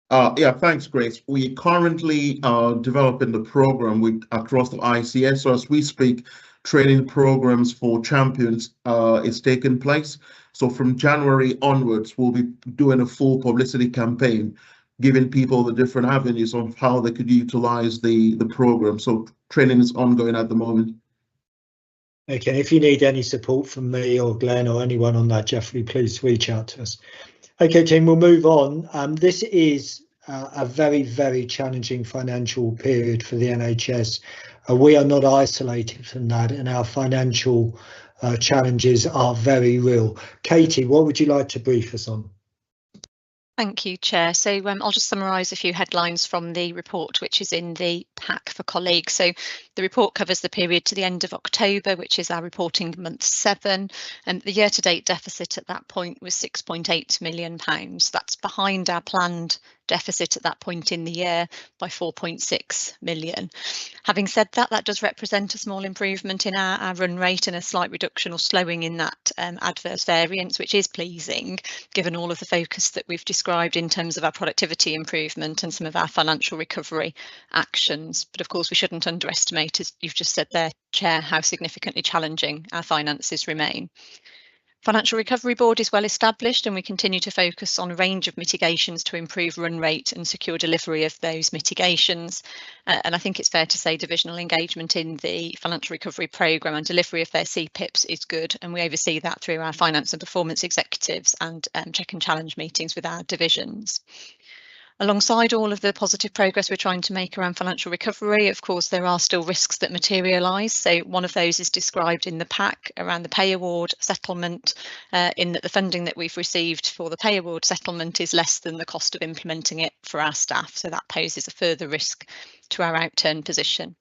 Yeah, thanks, Grace. We currently are developing the program across the ICS. So as we speak, training programs for champions is taking place. So from January onwards, we'll be doing a full publicity campaign, giving people the different avenues of how they could utilize the program. So training is ongoing at the moment. Okay, if you need any support from me or Glenn or anyone on that, Jeffrey, please reach out to us. Okay, team, we'll move on. This is a very, very challenging financial period for the NHS. We are not isolated from that, and our financial challenges are very real. Katie, what would you like to brief us on? Thank you, Chair. So I'll just summarise a few headlines from the report, which is in the pack for colleagues. So the report covers the period to the end of October, which is our reporting month 7, and the year-to-date deficit at that point was £6.8 million. That's behind our planned deficit at that point in the year by 4.6 million. Having said that, that does represent a small improvement in our run rate and a slight reduction or slowing in that adverse variance, which is pleasing given all of the focus that we've described in terms of our productivity improvement and some of our financial recovery actions. But of course, we shouldn't underestimate, as you've just said there, Chair, how significantly challenging our finances remain. Financial Recovery Board is well established, and we continue to focus on a range of mitigations to improve run rate and secure delivery of those mitigations. And I think it's fair to say divisional engagement in the Financial Recovery Programme and delivery of their CPIPs is good, and we oversee that through our finance and performance executives and check and challenge meetings with our divisions. Alongside all of the positive progress we're trying to make around financial recovery, of course, there are still risks that materialise. So one of those is described in the pack around the pay award settlement, in that the funding that we've received for the pay award settlement is less than the cost of implementing it for our staff. So that poses a further risk to our outturn position.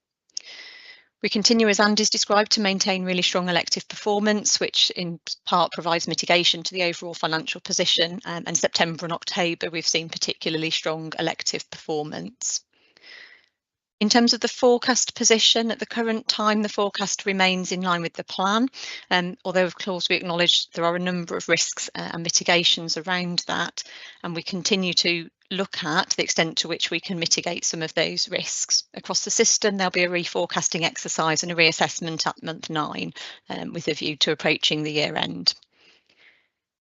We continue, as Andy's described, to maintain really strong elective performance, which in part provides mitigation to the overall financial position. And September and October, we've seen particularly strong elective performance. In terms of the forecast position, at the current time, the forecast remains in line with the plan, although of course we acknowledge there are a number of risks and mitigations around that, and we continue to look at the extent to which we can mitigate some of those risks. Across the system, there'll be a reforecasting exercise and a reassessment at month 9, with a view to approaching the year end.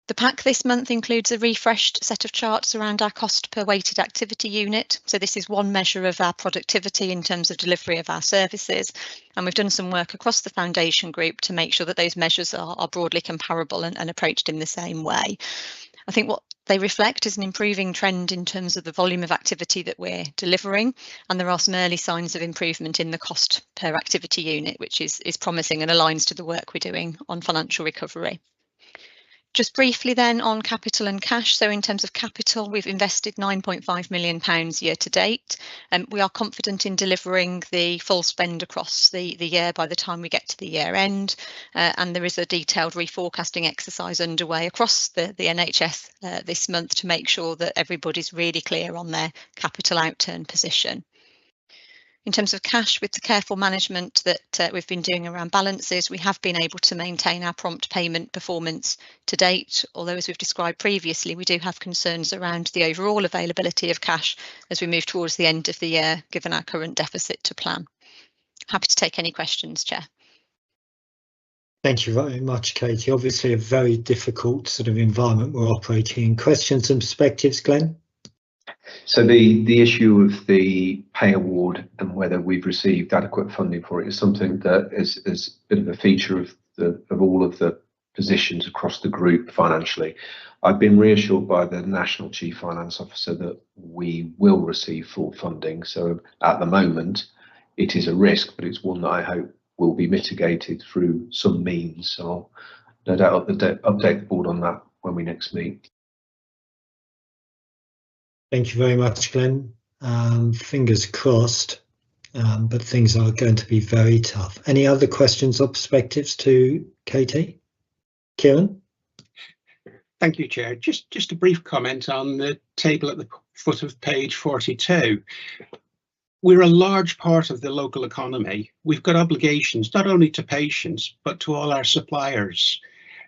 The pack this month includes a refreshed set of charts around our cost per weighted activity unit. So this is one measure of our productivity in terms of delivery of our services. And we've done some work across the foundation group to make sure that those measures are broadly comparable and approached in the same way. I think what they reflect is an improving trend in terms of the volume of activity that we're delivering, and there are some early signs of improvement in the cost per activity unit, which is promising and aligns to the work we're doing on financial recovery. Just briefly then on capital and cash. So in terms of capital, we've invested £9.5 million year to date, and we are confident in delivering the full spend across the year by the time we get to the year end. And there is a detailed reforecasting exercise underway across the NHS this month to make sure that everybody's really clear on their capital outturn position. In terms of cash, with the careful management that we've been doing around balances, we have been able to maintain our prompt payment performance to date, although as we've described previously, we do have concerns around the overall availability of cash as we move towards the end of the year, given our current deficit to plan. Happy to take any questions, Chair. Thank you very much, Katie. Obviously a very difficult sort of environment we're operating in. Questions and perspectives, Glenn? So the issue of the pay award and whether we've received adequate funding for it is something that is a bit of a feature of all of the positions across the group financially. I've been reassured by the National Chief Finance Officer that we will receive full funding. So at the moment, it is a risk, but it's one that I hope will be mitigated through some means. So I'll no doubt update the board on that when we next meet. Thank you very much, Glenn. Fingers crossed, but things are going to be very tough. Any other questions or perspectives to Katie? Kieran? Thank you, Chair. Just a brief comment on the table at the foot of page 42. We're a large part of the local economy. We've got obligations not only to patients, but to all our suppliers.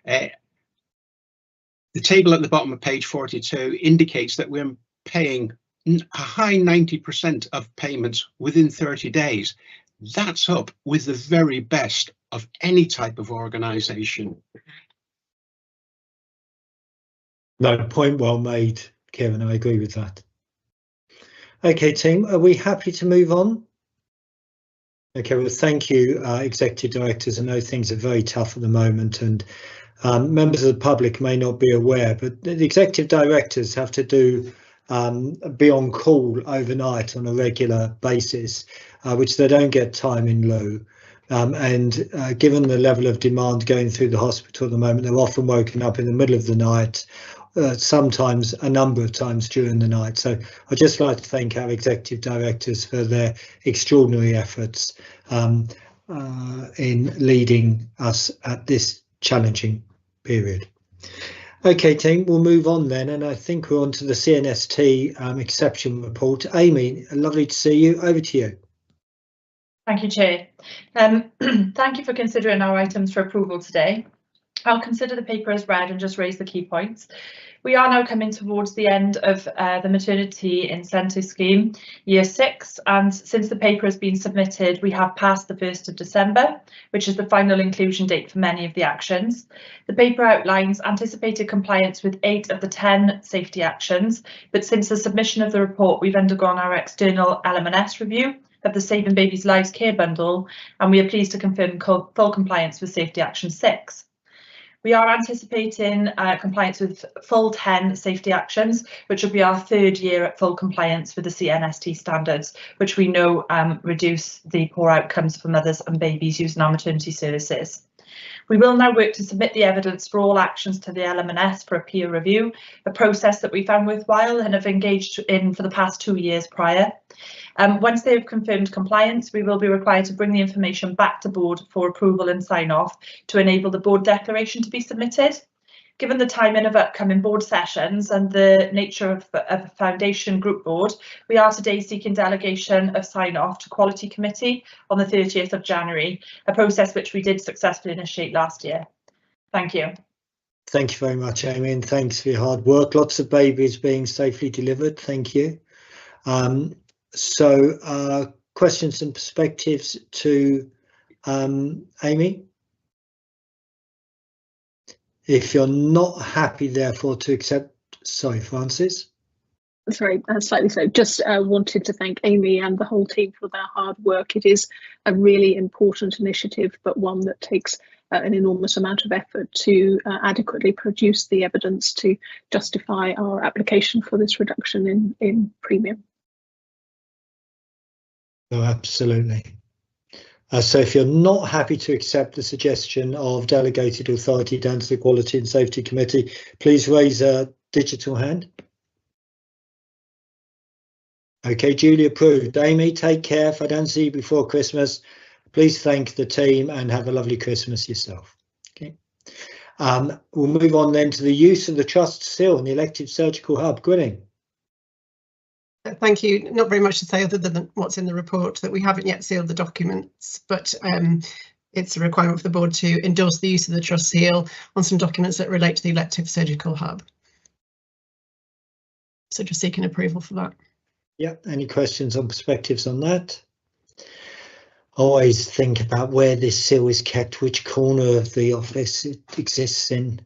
The table at the bottom of page 42 indicates that we're paying a high 90% of payments within 30 days. That's up with the very best of any type of organisation. No, point well made, Kieran. I agree with that. Okay, team, are we happy to move on? Okay, well, thank you, executive directors. I know things are very tough at the moment, and members of the public may not be aware, but the executive directors have to be on call overnight on a regular basis, which they don't get time in lieu. And given the level of demand going through the hospital at the moment, they're often woken up in the middle of the night, sometimes a number of times during the night. So I'd just like to thank our executive directors for their extraordinary efforts in leading us at this challenging period. Okay, team, we'll move on then, and I think we're on to the CNST exception report. Amy, lovely to see you. Over to you. Thank you, Chair. Thank you for considering our items for approval today. I'll consider the paper as read and just raise the key points. We are now coming towards the end of the maternity incentive scheme, year 6, and since the paper has been submitted, we have passed the 1st of December, which is the final inclusion date for many of the actions. The paper outlines anticipated compliance with 8 of the 10 safety actions, but since the submission of the report, we've undergone our external LM&S review of the Saving Babies Lives Care Bundle, and we are pleased to confirm full compliance with Safety Action 6. We are anticipating compliance with full 10 safety actions, which will be our 3rd year at full compliance with the CNST standards, which we know reduce the poor outcomes for mothers and babies using our maternity services. We will now work to submit the evidence for all actions to the LM&S for a peer review, a process that we found worthwhile and have engaged in for the past 2 years prior. Once they have confirmed compliance, we will be required to bring the information back to board for approval and sign off to enable the board declaration to be submitted. Given the timing of upcoming board sessions and the nature of a foundation group board, we are today seeking delegation of sign off to Quality Committee on the 30th of January, a process which we did successfully initiate last year. Thank you. Thank you very much, Amy, and thanks for your hard work. Lots of babies being safely delivered. Thank you. So questions and perspectives to Amy? If you're not happy, therefore, to accept, sorry, Francis. Sorry, slightly so. Just wanted to thank Amy and the whole team for their hard work. It is a really important initiative, but one that takes an enormous amount of effort to adequately produce the evidence to justify our application for this reduction in premium. Oh, absolutely. So if you're not happy to accept the suggestion of delegated authority down to the Quality and Safety Committee, please raise a digital hand. Okay, duly approved. Amy, take care. If I don't see you before Christmas, please thank the team and have a lovely Christmas yourself. Okay. We'll move on then to the use of the trust seal and the elective surgical hub. Gwenny. Thank you. Not very much to say other than what's in the report, that we haven't yet sealed the documents, but it's a requirement for the board to endorse the use of the trust seal on some documents that relate to the elective surgical hub. So just seeking approval for that. Yeah, any questions or perspectives on that? Always think about where this seal is kept, which corner of the office it exists in.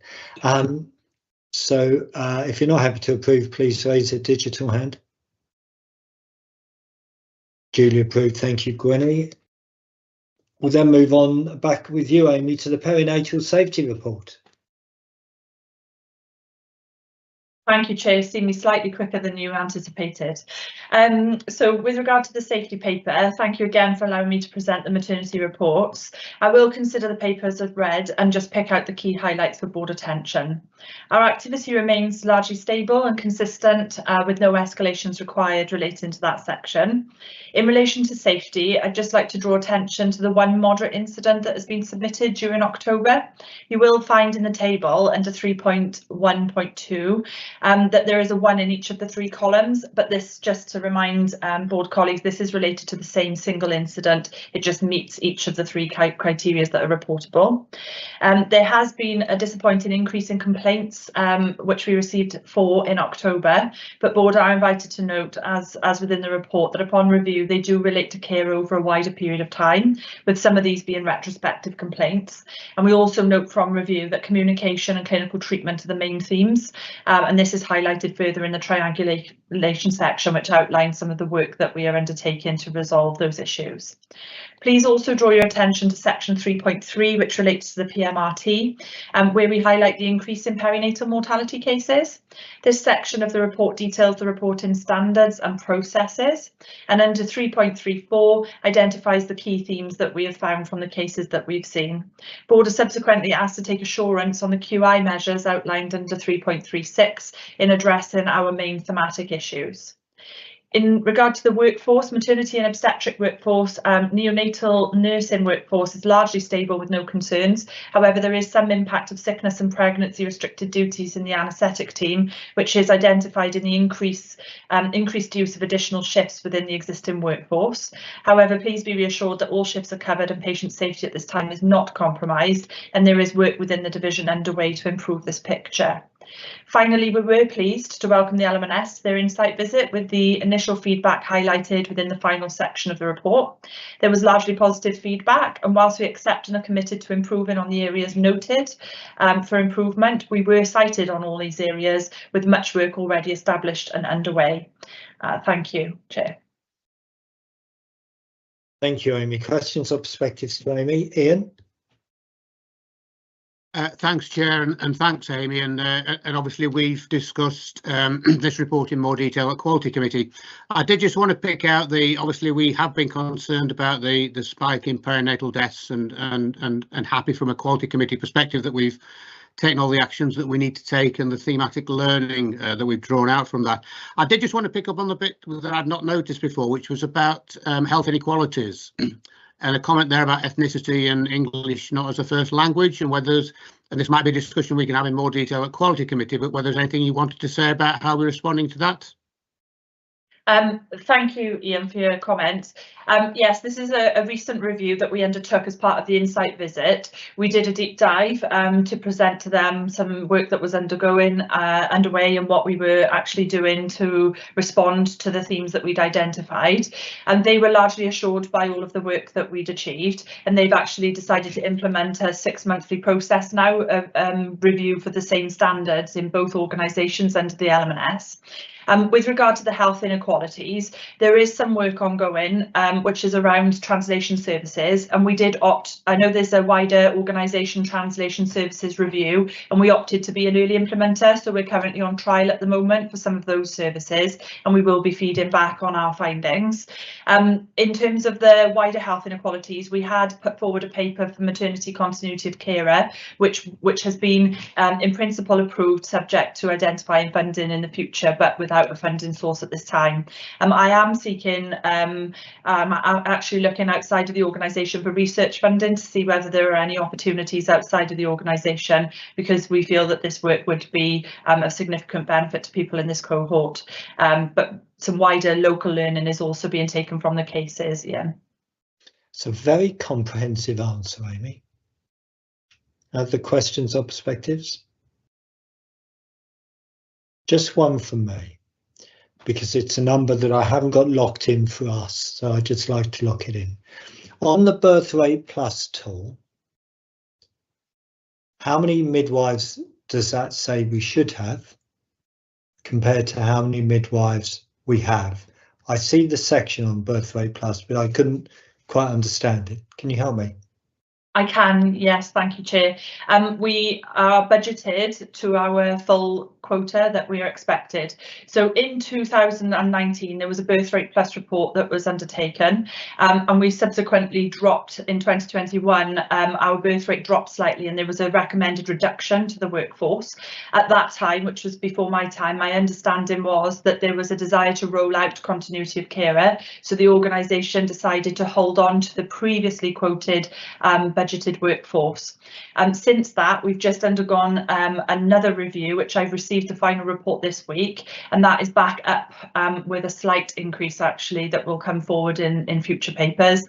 So if you're not happy to approve, please raise a digital hand. Duly approved. Thank you, Gwenny. We'll then move on back with you, Amy, to the perinatal safety report. Thank you, Chair. You've seen me slightly quicker than you anticipated. So with regard to the safety paper, thank you again for allowing me to present the maternity reports. I will consider the papers as read and just pick out the key highlights for board attention. Our activity remains largely stable and consistent with no escalations required relating to that section. In relation to safety, I'd just like to draw attention to the one moderate incident that has been submitted during October. You will find in the table under 3.1.2 that there is a 1 in each of the 3 columns, but this, just to remind board colleagues, this is related to the same single incident. It just meets each of the 3 criteria that are reportable. There has been a disappointing increase in complaints, which we received 4 in October, but board are invited to note, as within the report, that upon review they do relate to care over a wider period of time, with some of these being retrospective complaints. And we also note from review that communication and clinical treatment are the main themes, and this is highlighted further in the triangulation section, which outlines some of the work that we are undertaking to resolve those issues. Please also draw your attention to section 3.3, which relates to the PMRT, where we highlight the increase in perinatal mortality cases. This section of the report details the reporting standards and processes, and under 3.34 identifies the key themes that we have found from the cases that we've seen. Board has subsequently asked to take assurance on the QI measures outlined under 3.36 in addressing our main thematic issues. In regard to the workforce, maternity and obstetric workforce, neonatal nursing workforce is largely stable with no concerns. However, there is some impact of sickness and pregnancy restricted duties in the anaesthetic team, which is identified in the increased use of additional shifts within the existing workforce. However, please be reassured that all shifts are covered and patient safety at this time is not compromised, and there is work within the division underway to improve this picture. Finally, we were pleased to welcome the LMNS to their insight visit, with the initial feedback highlighted within the final section of the report. There was largely positive feedback, and whilst we accept and are committed to improving on the areas noted for improvement, we were cited on all these areas with much work already established and underway. Thank you, Chair. Thank you, Amy. Questions or perspectives for Amy? Ian? Thanks, Chair, and thanks, Amy. And obviously we've discussed this report in more detail at Quality Committee. I did just want to pick out obviously we have been concerned about the spike in perinatal deaths, and happy from a Quality Committee perspective that we've taken all the actions that we need to take and the thematic learning that we've drawn out from that. I did just want to pick up on the bit that I'd not noticed before, which was about health inequalities. And a comment there about ethnicity and English not as a first language, and whether there's, and this might be a discussion we can have in more detail at Quality Committee, but whether there's anything you wanted to say about how we're responding to that. Thank you, Ian, for your comments. Yes, this is a recent review that we undertook as part of the insight visit. We did a deep dive to present to them some work that was underway and what we were actually doing to respond to the themes that we'd identified. And they were largely assured by all of the work that we'd achieved, and they've actually decided to implement a 6-monthly process now of review for the same standards in both organisations under the LMNS. With regard to the health inequalities, there is some work ongoing, which is around translation services, and we did opt, I know there's a wider organisation translation services review, and we opted to be an early implementer, so we're currently on trial at the moment for some of those services, and we will be feeding back on our findings. In terms of the wider health inequalities, we had put forward a paper for maternity continuity of carer, which has been in principle approved, subject to identifying funding in the future, but without a funding source at this time. I am seeking, I'm actually looking outside of the organisation for research funding to see whether there are any opportunities outside of the organisation, because we feel that this work would be of significant benefit to people in this cohort. But some wider local learning is also being taken from the cases. Yeah. It's a very comprehensive answer, Amy. Other questions or perspectives? Just one from me, because it's a number that I haven't got locked in for us, so I'd just like to lock it in. On the Birth Rate Plus tool, how many midwives does that say we should have compared to how many midwives we have? I see the section on Birth Rate Plus, but I couldn't quite understand it. Can you help me? I can, yes, thank you, Chair. We are budgeted to our full quota that we are expected. So in 2019, there was a Birth Rate Plus report that was undertaken, and we subsequently dropped in 2021. Our birth rate dropped slightly, and there was a recommended reduction to the workforce. At that time, which was before my time, my understanding was that there was a desire to roll out continuity of carer. So the organisation decided to hold on to the previously quoted budgeted workforce. Since that, we've just undergone another review, which I've received the final report this week, and that is back up with a slight increase actually that will come forward in future papers.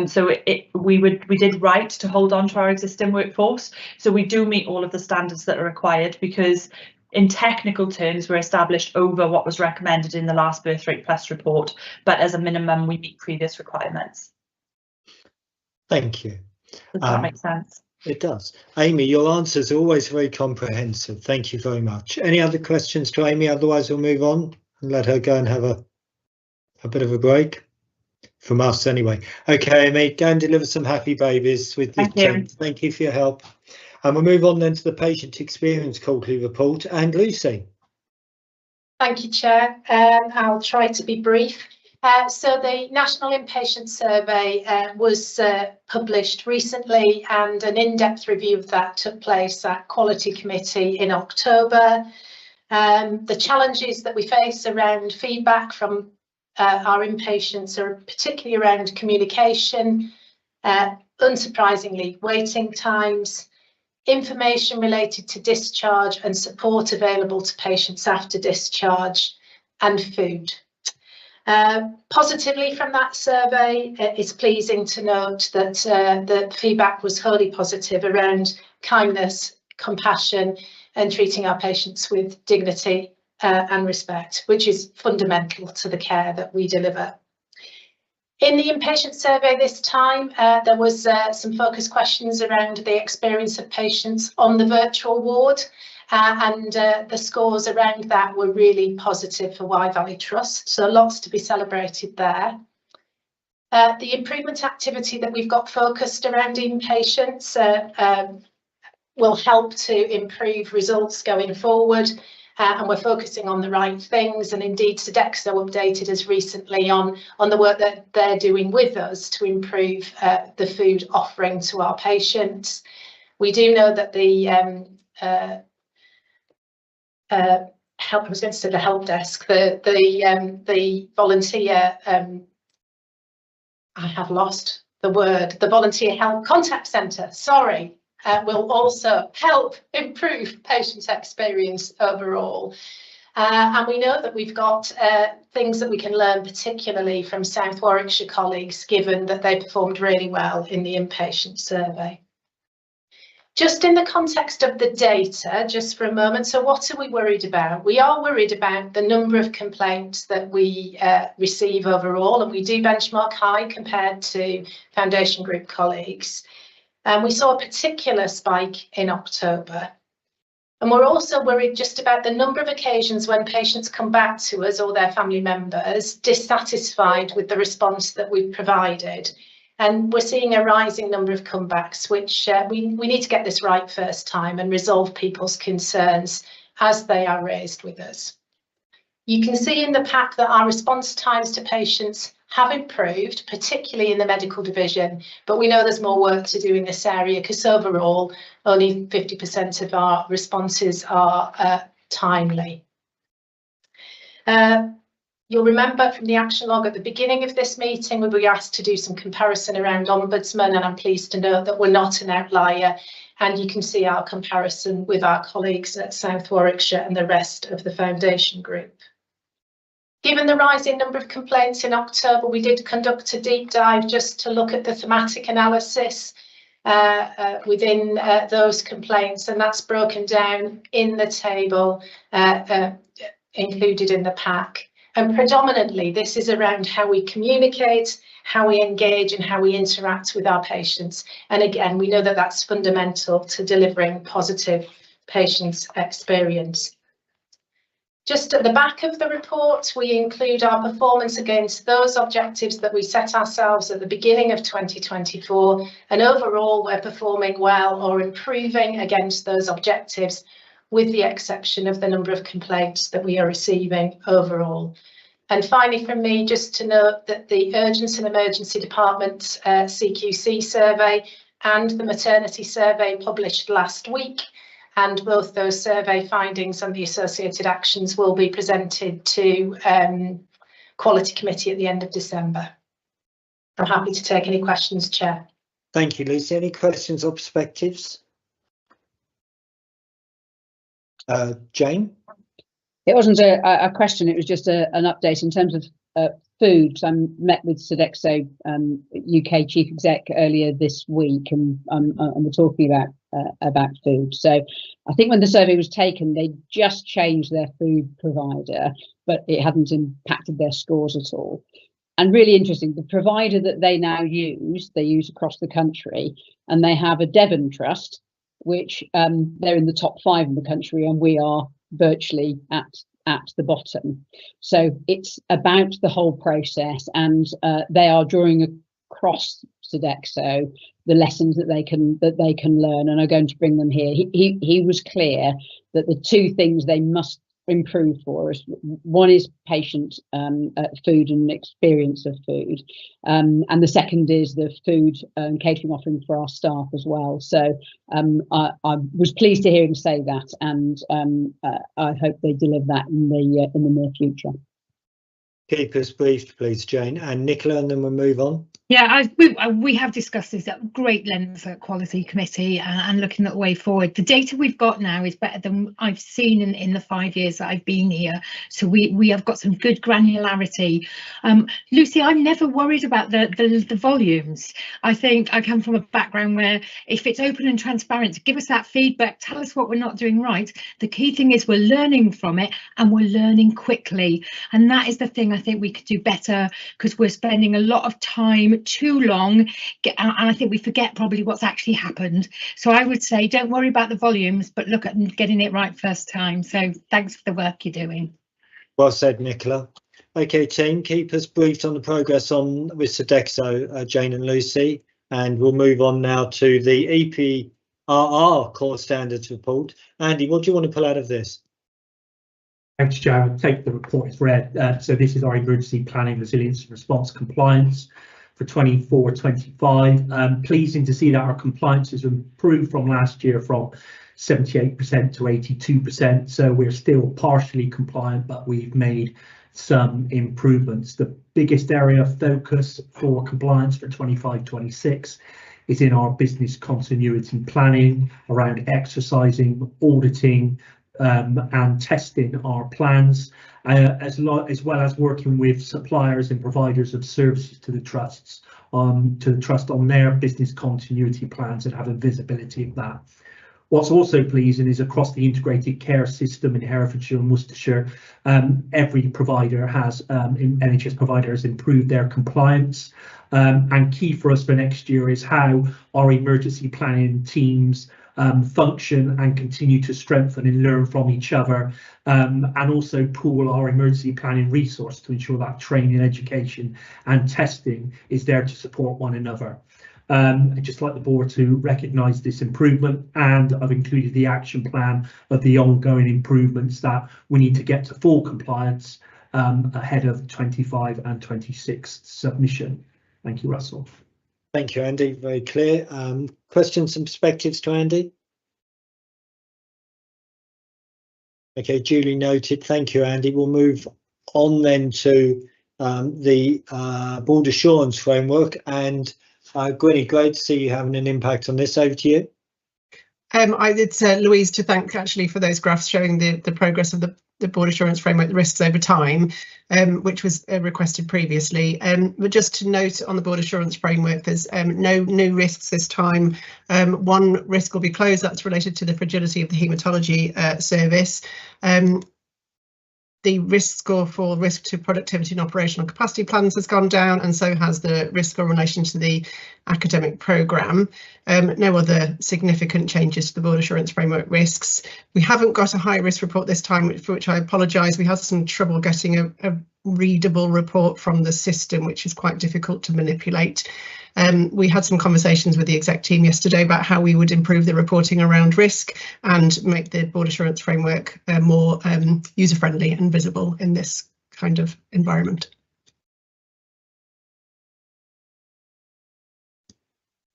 So we did right to hold on to our existing workforce, so we do meet all of the standards that are required, because in technical terms we're established over what was recommended in the last Birth Rate Plus report, but as a minimum we meet previous requirements. Thank you. Does that make sense? It does. Amy, your answers are always very comprehensive. Thank you very much. Any other questions to Amy? Otherwise we'll move on and let her go and have a bit of a break from us anyway. Okay, Amy, go and deliver some happy babies with your team. Thank you for your help. And we'll move on then to the patient experience quarterly report. And Lucy. Thank you, Chair. I'll try to be brief. So the National Inpatient Survey was published recently, and an in-depth review of that took place at Quality Committee in October. The challenges that we face around feedback from our inpatients are particularly around communication, unsurprisingly waiting times, information related to discharge and support available to patients after discharge, and food. Positively from that survey, it's pleasing to note that the feedback was wholly positive around kindness, compassion, and treating our patients with dignity and respect, which is fundamental to the care that we deliver. In the inpatient survey this time, there was some focus questions around the experience of patients on the virtual ward. And the scores around that were really positive for Wye Valley Trust, so lots to be celebrated there. The improvement activity that we've got focused around inpatients will help to improve results going forward, and we're focusing on the right things, and indeed Sodexo updated us recently on the work that they're doing with us to improve the food offering to our patients. We do know that the help, I was going to say the help desk, the volunteer, I have lost the word, the volunteer help contact centre, sorry, will also help improve patient experience overall. And we know that we've got things that we can learn, particularly from South Warwickshire colleagues, given that they performed really well in the inpatient survey. Just in the context of the data, just for a moment, so what are we worried about? We are worried about the number of complaints that we receive overall, and we do benchmark high compared to Foundation Group colleagues. We saw a particular spike in October. And we're also worried just about the number of occasions when patients come back to us or their family members dissatisfied with the response that we've provided. And we're seeing a rising number of comebacks, which we need to get this right first time and resolve people's concerns as they are raised with us. You can see in the pack that our response times to patients have improved, particularly in the medical division, but we know there's more work to do in this area because overall only 50% of our responses are timely. You'll remember from the action log at the beginning of this meeting, we were asked to do some comparison around Ombudsman, and I'm pleased to note that we're not an outlier. And you can see our comparison with our colleagues at South Warwickshire and the rest of the foundation group. Given the rising number of complaints in October, we did conduct a deep dive just to look at the thematic analysis within those complaints, and that's broken down in the table included in the pack. And predominantly, this is around how we communicate, how we engage, and how we interact with our patients. And again, we know that that's fundamental to delivering positive patient experience. Just at the back of the report, we include our performance against those objectives that we set ourselves at the beginning of 2024. And overall, we're performing well or improving against those objectives, with the exception of the number of complaints that we are receiving overall. And finally, from me, just to note that the Urgent and Emergency Department CQC survey and the maternity survey published last week, and both those survey findings and the associated actions will be presented to Quality Committee at the end of December. I'm happy to take any questions, Chair. Thank you, Lucy. Any questions or perspectives? Jane? It wasn't a question, it was just an update in terms of food. I met with Sodexo UK Chief Exec earlier this week, and we're talking about food. So I think when the survey was taken, they just changed their food provider, but it hadn't impacted their scores at all. And really interesting, the provider that they now use, they use across the country, and they have a Devon Trust, which they're in the top 5 in the country, and we are virtually at the bottom. So it's about the whole process, and they are drawing across Sodexo the lessons that they can learn, and are going to bring them here. He was clear that the 2 things they must improve for us, one is patient food and experience of food, and the second is the food catering offering for our staff as well. So I was pleased to hear him say that, and I hope they deliver that in the near future. Keep us brief, please, Jane. And Nicola, and then we'll move on. Yeah, we have discussed this at great length at Quality Committee and looking at the way forward. The data we've got now is better than I've seen in the 5 years that I've been here. So we have got some good granularity. Lucy, I'm never worried about the volumes. I think I come from a background where if it's open and transparent, give us that feedback, tell us what we're not doing right. The key thing is we're learning from it, and we're learning quickly. And that is the thing I think we could do better, because we're spending a lot of time too long, and I think we forget probably what's actually happened. So I would say don't worry about the volumes, but look at getting it right first time. So thanks for the work you're doing. Well said, Nicola. Okay, team, keep us briefed on the progress with Sodexo, Jane and Lucy, and we'll move on now to the EPRR core standards report. Andy, what do you want to pull out of this? Thanks, Joe. I'll take the report as read. So this is our emergency planning, resilience and response compliance for 24-25. Pleasing to see that our compliance has improved from last year from 78% to 82%. So we're still partially compliant, but we've made some improvements. The biggest area of focus for compliance for 25-26 is in our business continuity planning around exercising, auditing, and testing our plans, as well as working with suppliers and providers of services to the trust on their business continuity plans and having visibility of that. What's also pleasing is across the integrated care system in Herefordshire and Worcestershire, every provider has, NHS provider has improved their compliance. And key for us for next year is how our emergency planning teams function and continue to strengthen and learn from each other, and also pool our emergency planning resource to ensure that training, education and testing is there to support one another. I'd just like the board to recognise this improvement, and I've included the action plan of the ongoing improvements that we need to get to full compliance ahead of 25 and 26 submission. Thank you, Russell. Thank you, Andy. Very clear. Questions and perspectives to Andy? Okay, duly noted. Thank you, Andy. We'll move on then to the board assurance framework. And Gwenny, great to see you having an impact on this. Over to you. It's Louise to thank actually for those graphs showing the progress of the board assurance framework, the risks over time, which was requested previously. But just to note on the board assurance framework, there's no new risks this time. One risk will be closed, that's related to the fragility of the haematology service. The risk score for risk to productivity and operational capacity plans has gone down, and so has the risk score in relation to the academic programme. No other significant changes to the board assurance framework risks. We haven't got a high risk report this time, for which I apologise. We had some trouble getting a readable report from the system, which is quite difficult to manipulate. We had some conversations with the exec team yesterday about how we would improve the reporting around risk and make the board assurance framework more user-friendly and visible in this kind of environment.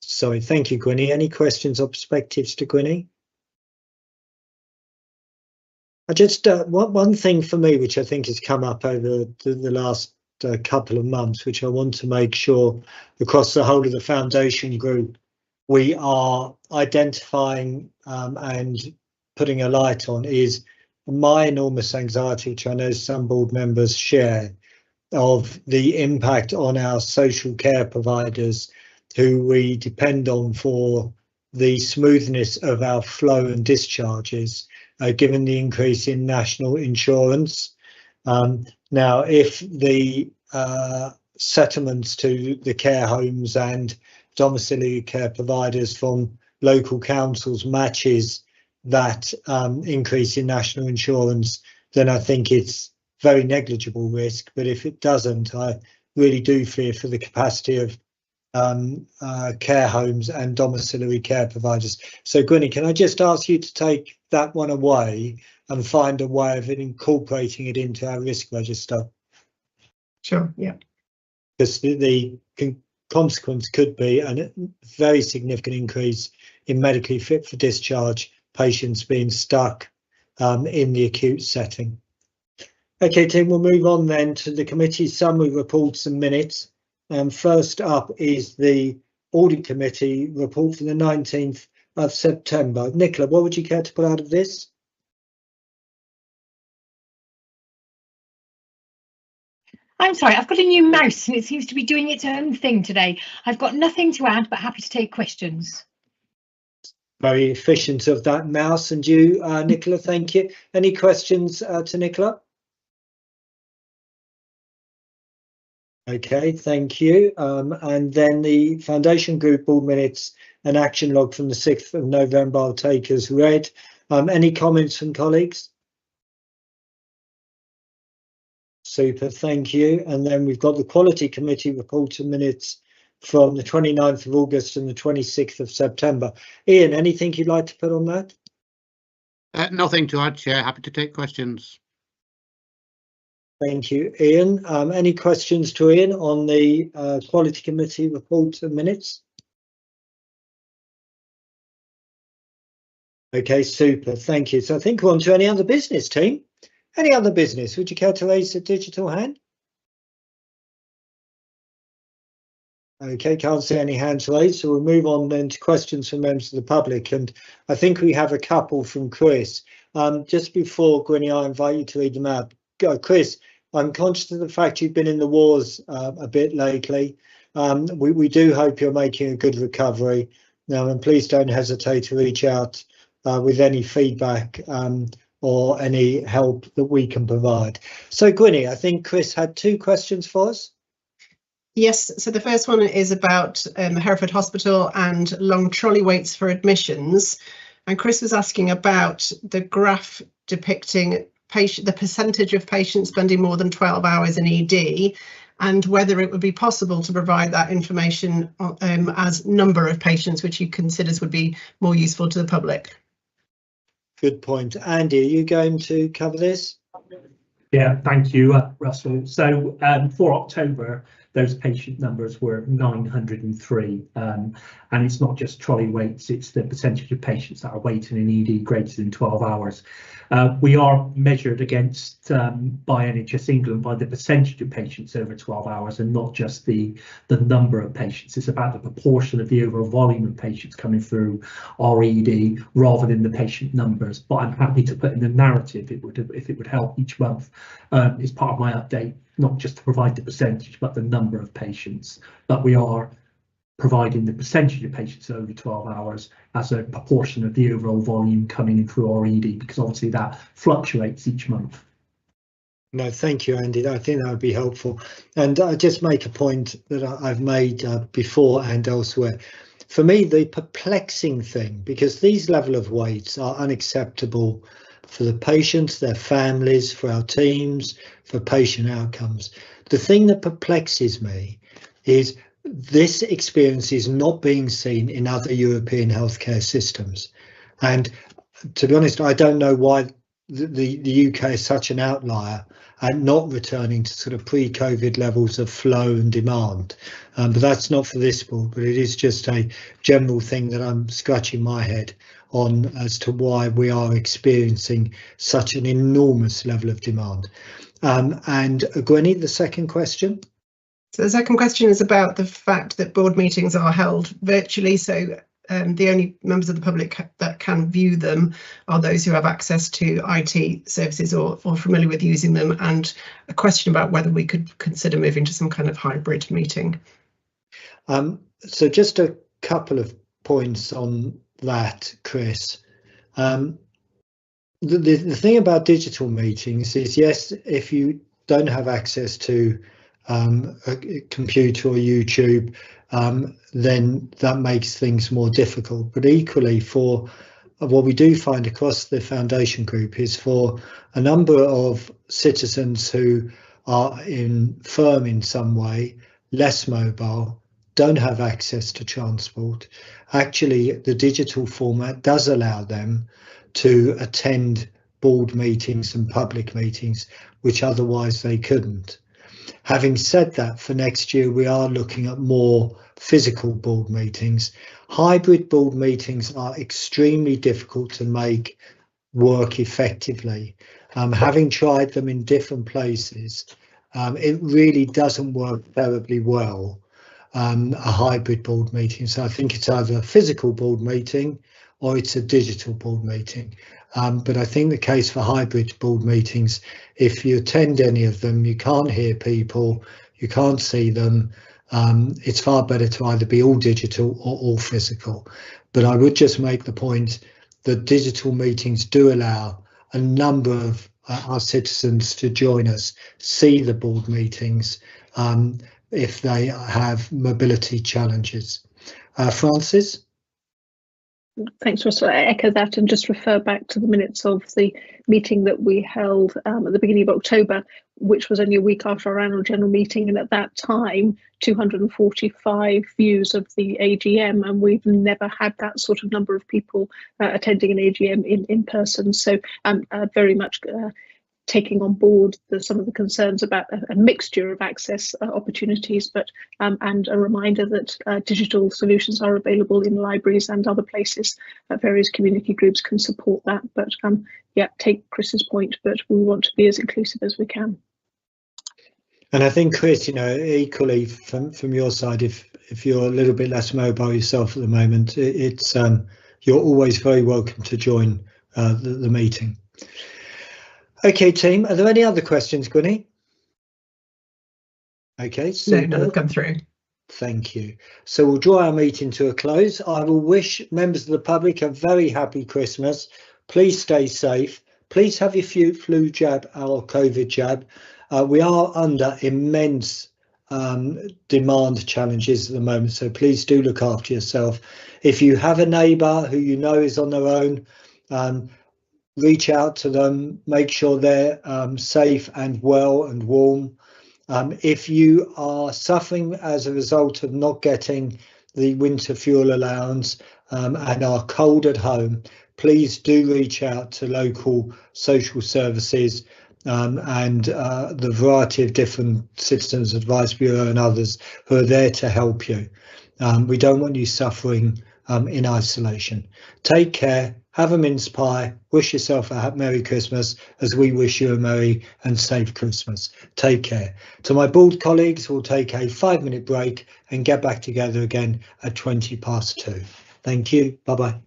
Sorry, thank you, Gwenny. Any questions or perspectives to Gwenny? I just one thing for me, which I think has come up over the last couple of months, which I want to make sure across the whole of the foundation group we are identifying and putting a light on, is my enormous anxiety, which I know some board members share, of the impact on our social care providers who we depend on for the smoothness of our flow and discharges, given the increase in national insurance. Now, if the settlements to the care homes and domiciliary care providers from local councils matches that increase in national insurance, then I think it's very negligible risk. But if it doesn't, I really do fear for the capacity of care homes and domiciliary care providers. So, Gwenny, can I just ask you to take that one away and find a way of incorporating it into our risk register? Sure, yeah. Because the consequence could be a very significant increase in medically fit for discharge patients being stuck in the acute setting. Okay, team, we'll move on then to the committee summary reports and minutes. First up is the Audit Committee report for the 19th of September. Nicola, what would you care to put out of this? I'm sorry, I've got a new mouse and it seems to be doing its own thing today. I've got nothing to add, but happy to take questions. Very efficient of that mouse. And you, Nicola, thank you. Any questions to Nicola? Okay, thank you. And then the Foundation Group Board Minutes and Action Log from the 6th of November I'll take as read. Any comments from colleagues? Super, thank you. And then we've got the Quality Committee report and minutes from the 29th of August and the 26th of September. Ian, anything you'd like to put on that? Nothing to add, Chair. Happy to take questions. Thank you, Ian. Any questions to Ian on the Quality Committee report and minutes? Okay, super, thank you. So I think we're on to any other business, team. Any other business? Would you care to raise a digital hand? Okay, can't see any hands raised, so we'll move on then to questions from members of the public. And I think we have a couple from Chris. Just before, Gwenny, I invite you to read them out. Chris, I'm conscious of the fact you've been in the wars a bit lately. We do hope you're making a good recovery. And please don't hesitate to reach out with any feedback or any help that we can provide. So Gwenny, I think Chris had 2 questions for us. Yes, so the first one is about Hereford Hospital and long trolley waits for admissions. And Chris was asking about the graph depicting the percentage of patients spending more than 12 hours in ED, and whether it would be possible to provide that information as number of patients, which he considers would be more useful to the public. Good point. Andy, are you going to cover this? Yeah, thank you, Russell. So for October, those patient numbers were 903, and it's not just trolley waits, it's the percentage of patients that are waiting in ED greater than 12 hours. We are measured against by NHS England by the percentage of patients over 12 hours and not just the number of patients. It's about the proportion of the overall volume of patients coming through our ED rather than the patient numbers. But I'm happy to put in the narrative if it would help each month. It's part of my update, not just to provide the percentage, but the number of patients. But we are providing the percentage of patients over 12 hours as a proportion of the overall volume coming in through our ED, because obviously that fluctuates each month. No, thank you, Andy. I think that would be helpful. And I just make a point that I've made before and elsewhere. For me, the perplexing thing, because these level of waits are unacceptable for the patients, their families, for our teams, for patient outcomes. The thing that perplexes me is this experience is not being seen in other European healthcare systems. And to be honest, I don't know why the UK is such an outlier and not returning to sort of pre-COVID levels of flow and demand. But that's not for this board, but it is just a general thing that I'm scratching my head on as to why we are experiencing such an enormous level of demand. And Gwenny, the second question. So the second question is about the fact that board meetings are held virtually, so the only members of the public that can view them are those who have access to IT services or familiar with using them, and a question about whether we could consider moving to some kind of hybrid meeting. So just a couple of points on that, Chris. The thing about digital meetings is, yes, if you don't have access to a computer or YouTube, then that makes things more difficult. But equally, for what we do find across the foundation group is for a number of citizens who are infirm in some way, less mobile, don't have access to transport, actually the digital format does allow them to attend board meetings and public meetings, which otherwise they couldn't. Having said that, for next year, we are looking at more physical board meetings. Hybrid board meetings are extremely difficult to make work effectively. Having tried them in different places, it really doesn't work terribly well, a hybrid board meeting. So I think it's either a physical board meeting or it's a digital board meeting. But I think the case for hybrid board meetings, if you attend any of them, you can't hear people, you can't see them. It's far better to either be all digital or all physical. But I would just make the point that digital meetings do allow a number of our citizens to join us, see the board meetings if they have mobility challenges. Francis? Thanks, Russell. I echo that and just refer back to the minutes of the meeting that we held at the beginning of October, which was only a week after our annual general meeting. And at that time, 245 views of the AGM, and we've never had that sort of number of people attending an AGM in person. So very much taking on board some of the concerns about a mixture of access opportunities, but and a reminder that digital solutions are available in libraries and other places. Various community groups can support that, but yeah, take Chris's point, but we want to be as inclusive as we can. And I think, Chris, you know, equally from your side, if you're a little bit less mobile yourself at the moment, it's you're always very welcome to join the meeting. Okay, team, are there any other questions, Gwenny? Okay, so no, none have come through. Thank you. So we'll draw our meeting to a close. I will wish members of the public a very happy Christmas. Please stay safe. Please have your flu jab or COVID jab. We are under immense demand challenges at the moment, so please do look after yourself. If you have a neighbour who you know is on their own, reach out to them, make sure they're safe and well and warm. If you are suffering as a result of not getting the winter fuel allowance and are cold at home, please do reach out to local social services and the variety of different Citizens Advice Bureau and others who are there to help you. We don't want you suffering in isolation. Take care, have a mince pie, wish yourself a Merry Christmas as we wish you a Merry and safe Christmas. Take care. To my board colleagues, we'll take a 5-minute break and get back together again at 2:20. Thank you. Bye-bye.